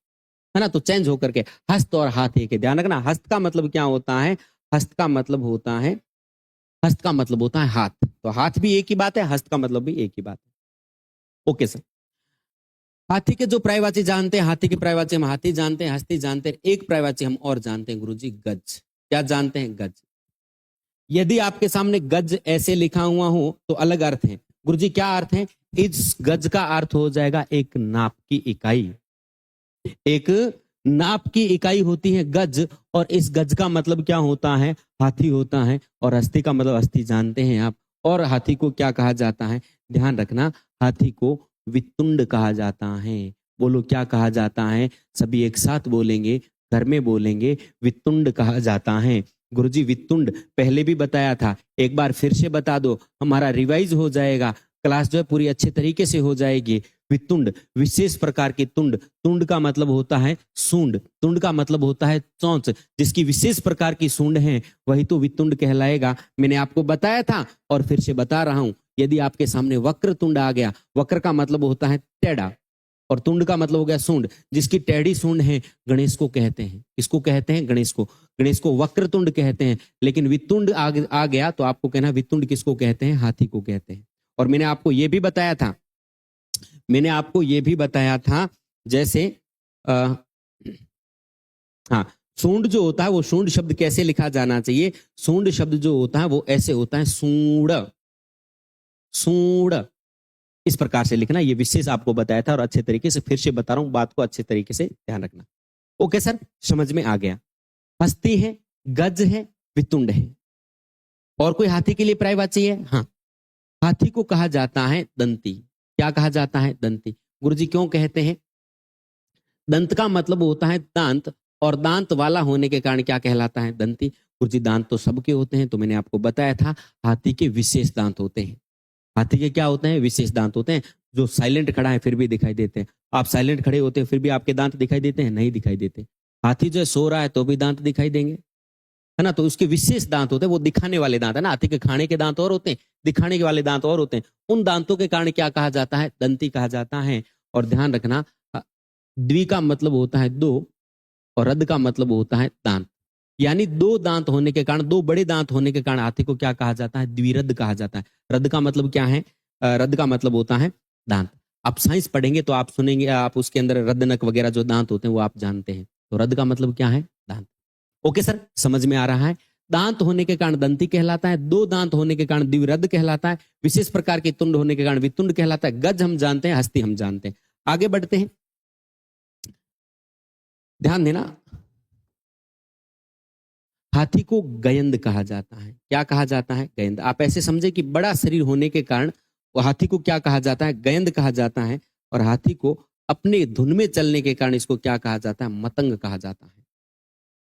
ना। तो चेंज होकर के हस्त और हाथ एक है। ध्यान रखना, हस्त का मतलब क्या होता है, हस्त का मतलब होता है, हस्त का मतलब होता है हाथ। तो हाथ भी एक ही बात है, हस्त का मतलब भी एक ही बात है। Okay sir. हाथी के जो पर्यायवाची जानते हैं, हाथी के पर्यायवाची हम हाथी जानते हैं, हस्ती जानते हैं। एक पर्यायवाची हम और जानते हैं गुरुजी, गज। क्या जानते हैं, गज। यदि आपके सामने गज ऐसे लिखा हुआ हो तो अलग अर्थ है। गुरुजी क्या अर्थ है, इस गज का अर्थ हो जाएगा एक नाप की इकाई। एक नाप की इकाई होती है गज, और इस गज का मतलब क्या होता है, हाथी होता है। और हस्ती का मतलब हस्ती जानते हैं आप। और हाथी को क्या कहा जाता है, ध्यान रखना, हाथी को वितुंड कहा जाता है। बोलो क्या कहा जाता है, सभी एक साथ बोलेंगे, घर में बोलेंगे, वितुंड कहा जाता है। गुरुजी वितुंड पहले भी बताया था, एक बार फिर से बता दो, हमारा रिवाइज हो जाएगा, क्लास जो है पूरी अच्छे तरीके से हो जाएगी। वितुंड विशेष प्रकार की तुंड, तुंड का मतलब होता है सूंड, तुंड का मतलब होता है चोंच, जिसकी विशेष प्रकार की सूंड है वही तो वितुंड कहलाएगा। मैंने आपको बताया था और फिर से बता रहा हूं, यदि आपके सामने वक्र तुंड आ गया, वक्र का मतलब होता है टेढ़ा और तुंड का मतलब हो गया सूंड, जिसकी टेढ़ी सूंड है गणेश को कहते हैं। किसको कहते हैं, गणेश को। गणेश को वक्र तुंड कहते हैं। लेकिन वितुंड आ गया तो आपको कहना वितुंड किसको कहते हैं, हाथी को कहते हैं। और मैंने आपको यह भी बताया था, मैंने आपको यह भी बताया था, जैसे हाँ, सूंड जो होता है वो सूंड शब्द कैसे लिखा जाना चाहिए, सूंड शब्द जो होता है वो ऐसे होता है सूंड, सूंड इस प्रकार से लिखना। ये विशेष आपको बताया था और अच्छे तरीके से फिर से बता रहा हूं, बात को अच्छे तरीके से ध्यान रखना। ओके सर, समझ में आ गया। हस्ती है, गज है, वितुंड है। और कोई हाथी के लिए पर्यायवाची है, हाँ, हाथी को कहा जाता है दंती। क्या कहा जाता है, दंती। गुरुजी क्यों कहते हैं, दंत का मतलब होता है दांत, और दांत वाला होने के कारण क्या कहलाता है, दंती। गुरुजी दांत तो सबके होते हैं, तो मैंने आपको बताया था हाथी के विशेष दांत होते हैं। हाथी के क्या होते हैं, विशेष दांत होते हैं, जो साइलेंट खड़ा है फिर भी दिखाई देते हैं। आप साइलेंट खड़े होते हैं फिर भी आपके दांत दिखाई देते हैं, नहीं दिखाई देते। हाथी जो सो रहा है तो भी दांत दिखाई देंगे, है ना। तो उसके विशेष दांत होते हैं, वो दिखाने वाले दांत है ना। हाथी के खाने के दांत और होते हैं, दिखाने के वाले दांत और होते हैं। उन दांतों के कारण क्या कहा जाता है, दंती कहा जाता है। और ध्यान रखना, द्वि का मतलब होता है दो, और रद का मतलब होता है दांत। यानी दो दांत होने के कारण, दो बड़े दांत होने के कारण हाथी को क्या कहा जाता है, द्विरद कहा जाता है। रद का मतलब क्या है, रद का मतलब होता है दांत। आप साइंस पढ़ेंगे तो आप सुनेंगे, आप उसके अंदर रदनक वगैरह जो दांत होते हैं वो आप जानते हैं। तो रद का मतलब क्या है, दांत। ओके सर, समझ में आ रहा है। दांत होने के कारण दंती कहलाता है, दो दांत होने के कारण द्विरद कहलाता है, विशेष प्रकार के तुंड होने के कारण वितुंड कहलाता है। गज हम जानते हैं, हस्ती हम जानते हैं। आगे बढ़ते हैं, ध्यान देना। हाथी को गयंद कहा जाता है। क्या कहा जाता है, गयंद। आप ऐसे समझे कि बड़ा शरीर होने के कारण वो हाथी को क्या कहा जाता है, गयंद कहा जाता है। और हाथी को अपने धुन में चलने के कारण इसको क्या कहा जाता है, मतंग कहा जाता है।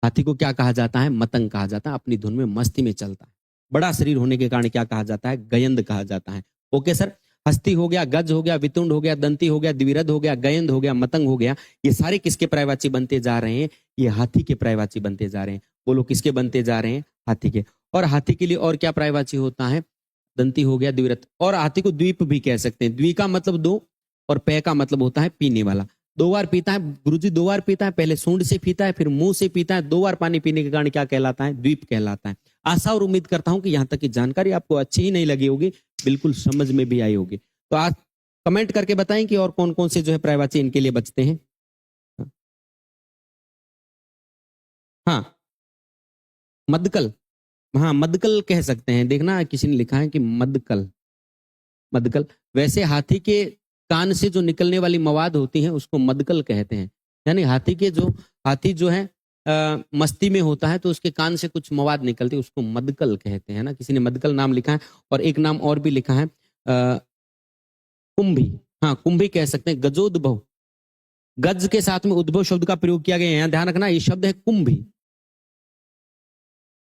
हाथी को क्या कहा जाता है, मतंग कहा जाता है, अपनी धुन में मस्ती में चलता है। बड़ा शरीर होने के कारण क्या कहा जाता है, गयंद कहा जाता है। ओके सर, हस्ती हो गया, गज हो गया, वितुंड हो गया, दंती हो गया, द्विरद हो गया, गयंद हो गया, मतंग हो गया। ये सारे किसके पर्यायवाची बनते जा रहे हैं, ये हाथी के पर्यायवाची बनते जा रहे हैं। बोलो किसके बनते जा रहे हैं, हाथी के। और हाथी के लिए और क्या पर्यायवाची होता है, दंती हो गया, द्विरद। और हाथी को द्वीप भी कह सकते हैं। द्वि का मतलब दो, और पै का मतलब होता है पीने वाला। दो बार पीता है गुरुजी, दो बार पीता है, पहले सूंड से पीता है फिर मुंह से पीता है। दो बार पानी पीने के कारण क्या कहलाता है, द्वीप कहलाता है। आशा और उम्मीद करता हूं कि यहां तक की जानकारी आपको अच्छी ही नहीं लगी होगी, बिल्कुल समझ में भी आई होगी। तो आज कमेंट करके बताएं कि और कौन कौन से जो है पर्यायवाची इनके लिए बचते हैं। हाँ, मदकल। हाँ, मदकल कह सकते हैं। देखना किसी ने लिखा है कि मदकल, मदकल। वैसे हाथी के कान से जो निकलने वाली मवाद होती है उसको मदकल कहते हैं। यानी हाथी जो है मस्ती में होता है तो उसके कान से कुछ मवाद निकलती है, उसको मदकल कहते हैं ना। किसी ने मदकल नाम लिखा है और एक नाम और भी लिखा है कुंभी। हाँ, कुंभी कह सकते हैं। गजोद्भव, गज के साथ में उद्भव शब्द का प्रयोग किया गया है, यहाँ ध्यान रखना, ये शब्द है कुंभी।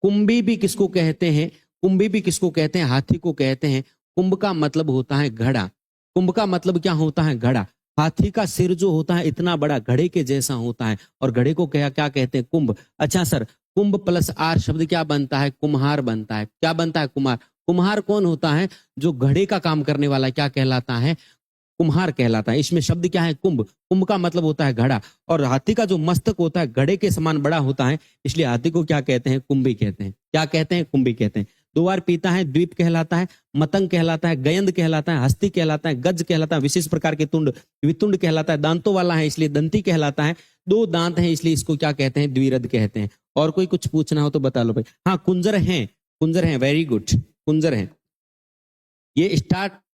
कुंभी भी किसको कहते हैं? कुंभी भी किसको कहते हैं? हाथी को कहते हैं। कुंभ का मतलब होता है घड़ा। कुंभ का मतलब क्या होता है? घड़ा। हाथी का सिर जो होता है इतना बड़ा घड़े के जैसा होता है और घड़े को क्या क्या कहते हैं? कुंभ। अच्छा सर, कुंभ प्लस आर शब्द क्या बनता है? कुम्हार बनता है। क्या बनता है? कुम्हार। कुम्हार कौन होता है? जो घड़े का काम करने वाला क्या कहलाता है? कुम्हार कहलाता है। इसमें शब्द क्या है? कुंभ। कुंभ का मतलब होता है घड़ा और हाथी का जो मस्तक होता है घड़े के समान बड़ा होता है, इसलिए हाथी को क्या कहते हैं? कुंभी कहते हैं। क्या कहते हैं? कुंभी कहते हैं। दो बार पीता है, द्वीप कहलाता है, मतंग कहलाता है, गयंद कहलाता है, हस्ती कहलाता है, गज कहलाता है, विशेष प्रकार के तुंड वितुंड कहलाता है, दांतों वाला है इसलिए दंती कहलाता है, दो दांत है इसलिए इसको क्या कहते हैं? द्विरद कहते हैं। और कोई कुछ पूछना हो तो बता लो भाई। हाँ, कुंजर है, कुंजर है, वेरी गुड, कुंजर है। ये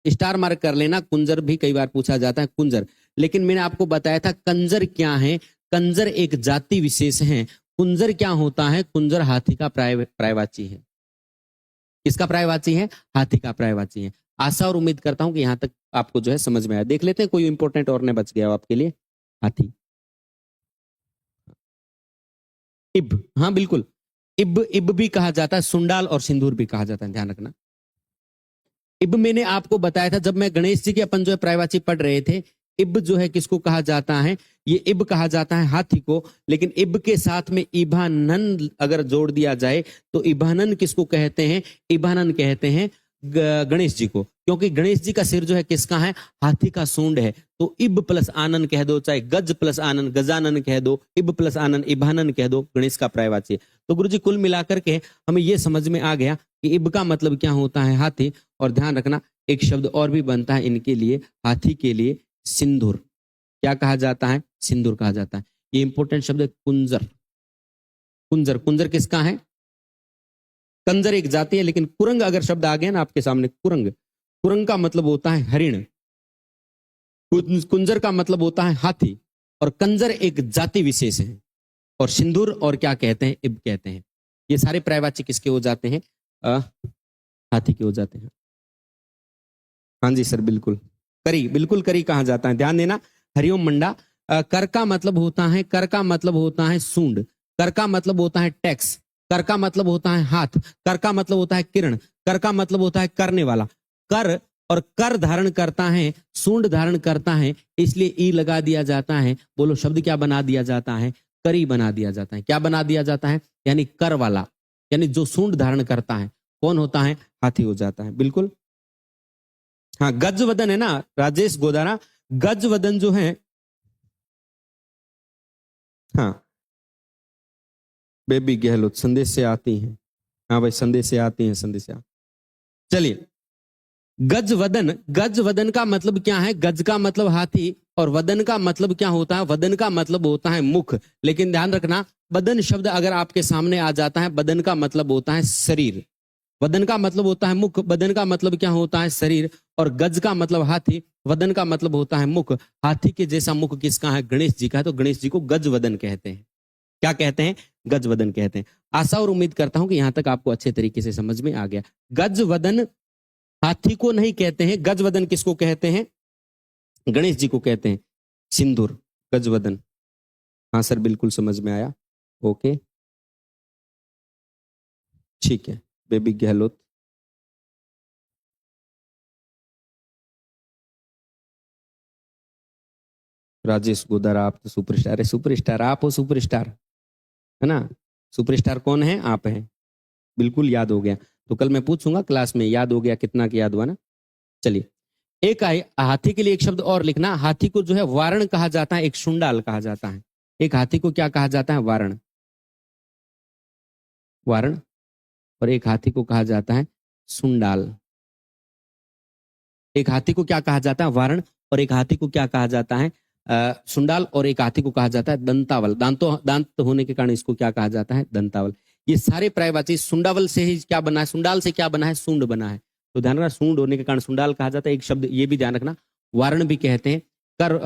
स्टार मार्क कर लेना। कुंजर भी कई बार पूछा जाता है, कुंजर। लेकिन मैंने आपको बताया था कंजर क्या है। कंजर एक जाति विशेष है। कुंजर क्या होता है? कुंजर हाथी का प्रायवाची है। किसका प्रायवाची है? हाथी का प्रायवाची है। आशा और उम्मीद करता हूं कि यहां तक आपको जो है समझ में आया। देख लेते हैं कोई इंपॉर्टेंट और ने बच गया हो आपके लिए। हाथी, इब, हाँ बिल्कुल, इब भी कहा जाता है, सुंडाल और सिंदूर भी कहा जाता है, ध्यान रखना। इब मैंने आपको बताया था जब मैं गणेश जी के अपन जो है प्रायवाची पढ़ रहे थे। इब जो है किसको कहा जाता है? ये इब कहा जाता है हाथी को। लेकिन इब के साथ में इबानन अगर जोड़ दिया जाए तो इबानन किसको कहते हैं? इबानन कहते हैं गणेश जी को, क्योंकि गणेश जी का सिर जो है किसका है? हाथी का सूंड है। तो इब प्लस आनन कह दो, चाहे गज प्लस आनन गजानन कह दो, इब प्लस आनन इबानन कह दो, गणेश का प्रायवाची है। तो गुरुजी कुल मिलाकर के हमें यह समझ में आ गया कि इब का मतलब क्या होता है? हाथी। और ध्यान रखना एक शब्द और भी बनता है इनके लिए, हाथी के लिए, सिंदूर। क्या कहा जाता है? सिंदूर कहा जाता है। ये इंपॉर्टेंट शब्द है कुंजर। कुंजर, कुंजर किसका है? कंजर एक जाति है, लेकिन कुरंग अगर शब्द आ गया ना आपके सामने, कुरंग, कुरंग का मतलब होता है हरिण, कुंजर का मतलब होता है हाथी, और कंजर एक जाति विशेष है, और सिंदूर और क्या कहते हैं? इब कहते हैं। ये सारे प्रायवाची किसके हो जाते हैं? हाथी के हो जाते हैं। हाँ जी सर, बिल्कुल। करी, बिल्कुल करी कहा जाता है, ध्यान देना। हरिओम मंडा। कर का मतलब होता है, कर का मतलब होता है सूंड, कर का मतलब होता है टैक्स, कर का मतलब होता है हाथ, कर का मतलब होता है किरण, कर का मतलब होता है करने वाला। कर और कर धारण करता है, सूंड धारण करता है, इसलिए ई लगा दिया जाता है। बोलो शब्द क्या बना दिया जाता है? करी बना दिया जाता है। क्या बना दिया जाता है? यानी कर वाला, यानी जो सूंड धारण करता है कौन होता है? हाथी हो जाता है, बिल्कुल। हाँ, गजवदन है ना राजेश गोदारा, गजवदन जो है, हाँ बेबी गहलोत, संदेश से आती हैं। हाँ भाई, संदेश से आती हैं, संदेश से चलिए। गजवदन, गजवदन का मतलब क्या है? गज का मतलब हाथी और वदन का मतलब क्या होता है? वदन का मतलब होता है मुख। लेकिन ध्यान रखना, बदन शब्द अगर आपके सामने आ जाता है, बदन का मतलब होता है शरीर, वदन का मतलब होता है मुख, बदन का मतलब क्या होता है? शरीर, और गज का मतलब हाथी, वदन का मतलब होता है मुख। हाथी के जैसा मुख किसका है? गणेश जी का है, तो गणेश जी को गजवदन कहते हैं। क्या कहते हैं? गजवदन कहते हैं। आशा और उम्मीद करता हूं कि यहां तक आपको अच्छे तरीके से समझ में आ गया। गजवदन हाथी को नहीं कहते हैं, गजवदन किसको कहते हैं? गणेश जी को कहते हैं। सिंदूर, गजवदन। हाँ सर, बिल्कुल समझ में आया। ओके, ठीक है। बेबी गहलोत, राजेश गोदारा, आप तो सुपरस्टार। अरे सुपरस्टार आप हो, सुपरस्टार है ना। सुपरस्टार कौन है? आप हैं, बिल्कुल याद हो गया। तो कल मैं पूछूंगा क्लास में, याद हो गया कितना की याद हुआ ना। चलिए, एक हाथी के लिए एक शब्द और लिखना। हाथी को जो है वारण कहा जाता है, एक शुंडाल कहा जाता है। एक हाथी को क्या कहा जाता है? वारण, वारण। और एक हाथी को कहा जाता है सुंडाल। एक हाथी को क्या कहा जाता है? वारण। और एक हाथी को क्या कहा जाता है? सुंडाल। और एक हाथी को कहा जाता है दंतावल। दांत होने के कारण इसको क्या कहा जाता है? दंतावल। ये सारे प्रायवाची सुंडावल से ही क्या बना है? सुंडाल से क्या बना है? सूंड बना है। तो ध्यान रखना, सूंड होने के कारण सुंडाल कहा जाता है। एक शब्द ये भी ध्यान रखना, वारण भी कहते हैं, कर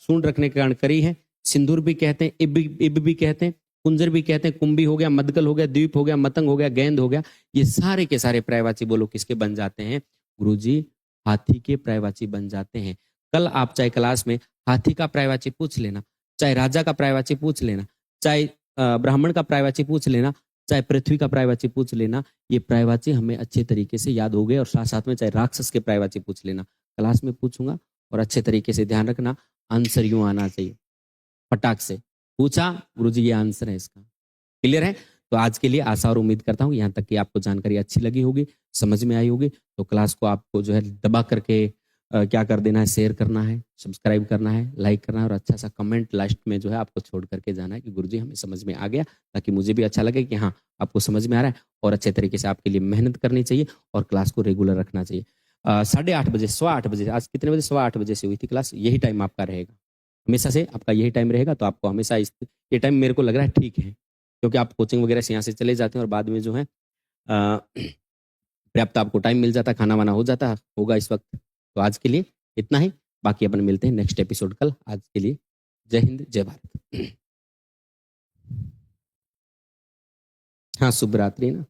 सूंड रखने के कारण करी है, सिंदूर भी कहते हैं, इब भी कहते हैं, कुंजर भी कहते हैं, कुंभी हो गया, मदगल हो गया, द्वीप हो गया, मतंग हो गया, गेंद हो गया, ये सारे के सारे पर्यायवाची बोलो किसके बन जाते हैं गुरुजी? हाथी के पर्यायवाची बन जाते हैं। कल आप चाहे क्लास में हाथी का पर्यायवाची पूछ लेना, चाहे राजा का पर्यायवाची पूछ लेना, चाहे ब्राह्मण का पर्यायवाची पूछ लेना, चाहे पृथ्वी का पर्यायवाची पूछ लेना, ये पर्यायवाची हमें अच्छे तरीके से याद हो गए। और साथ साथ में चाहे राक्षस के पर्यायवाची पूछ लेना, क्लास में पूछूंगा, और अच्छे तरीके से ध्यान रखना, आंसर यूं आना चाहिए, फटाक से पूछा गुरुजी ये आंसर है इसका। क्लियर है? तो आज के लिए आशा और उम्मीद करता हूँ यहाँ तक कि आपको जानकारी अच्छी लगी होगी, समझ में आई होगी। तो क्लास को आपको जो है दबा करके क्या कर देना है, शेयर करना है, सब्सक्राइब करना है, लाइक करना है, और अच्छा सा कमेंट लास्ट में जो है आपको छोड़ करके जाना है कि गुरुजी हमें समझ में आ गया, ताकि मुझे भी अच्छा लगे कि हाँ आपको समझ में आ रहा है। और अच्छे तरीके से आपके लिए मेहनत करनी चाहिए और क्लास को रेगुलर रखना चाहिए। 8:30 बजे, 8:15 बजे, आज कितने बजे? 8:15 बजे से हुई थी क्लास। यही टाइम आपका रहेगा, हमेशा से आपका यही टाइम रहेगा। तो आपको हमेशा ये टाइम मेरे को लग रहा है ठीक है, क्योंकि आप कोचिंग वगैरह से यहाँ से चले जाते हैं और बाद में जो है पर्याप्त आपको टाइम मिल जाता है, खाना वाना हो जाता होगा इस वक्त। तो आज के लिए इतना ही, बाकी अपन मिलते हैं नेक्स्ट एपिसोड कल। आज के लिए जय हिंद, जय भारत। हाँ, शुभ रात्रि ना।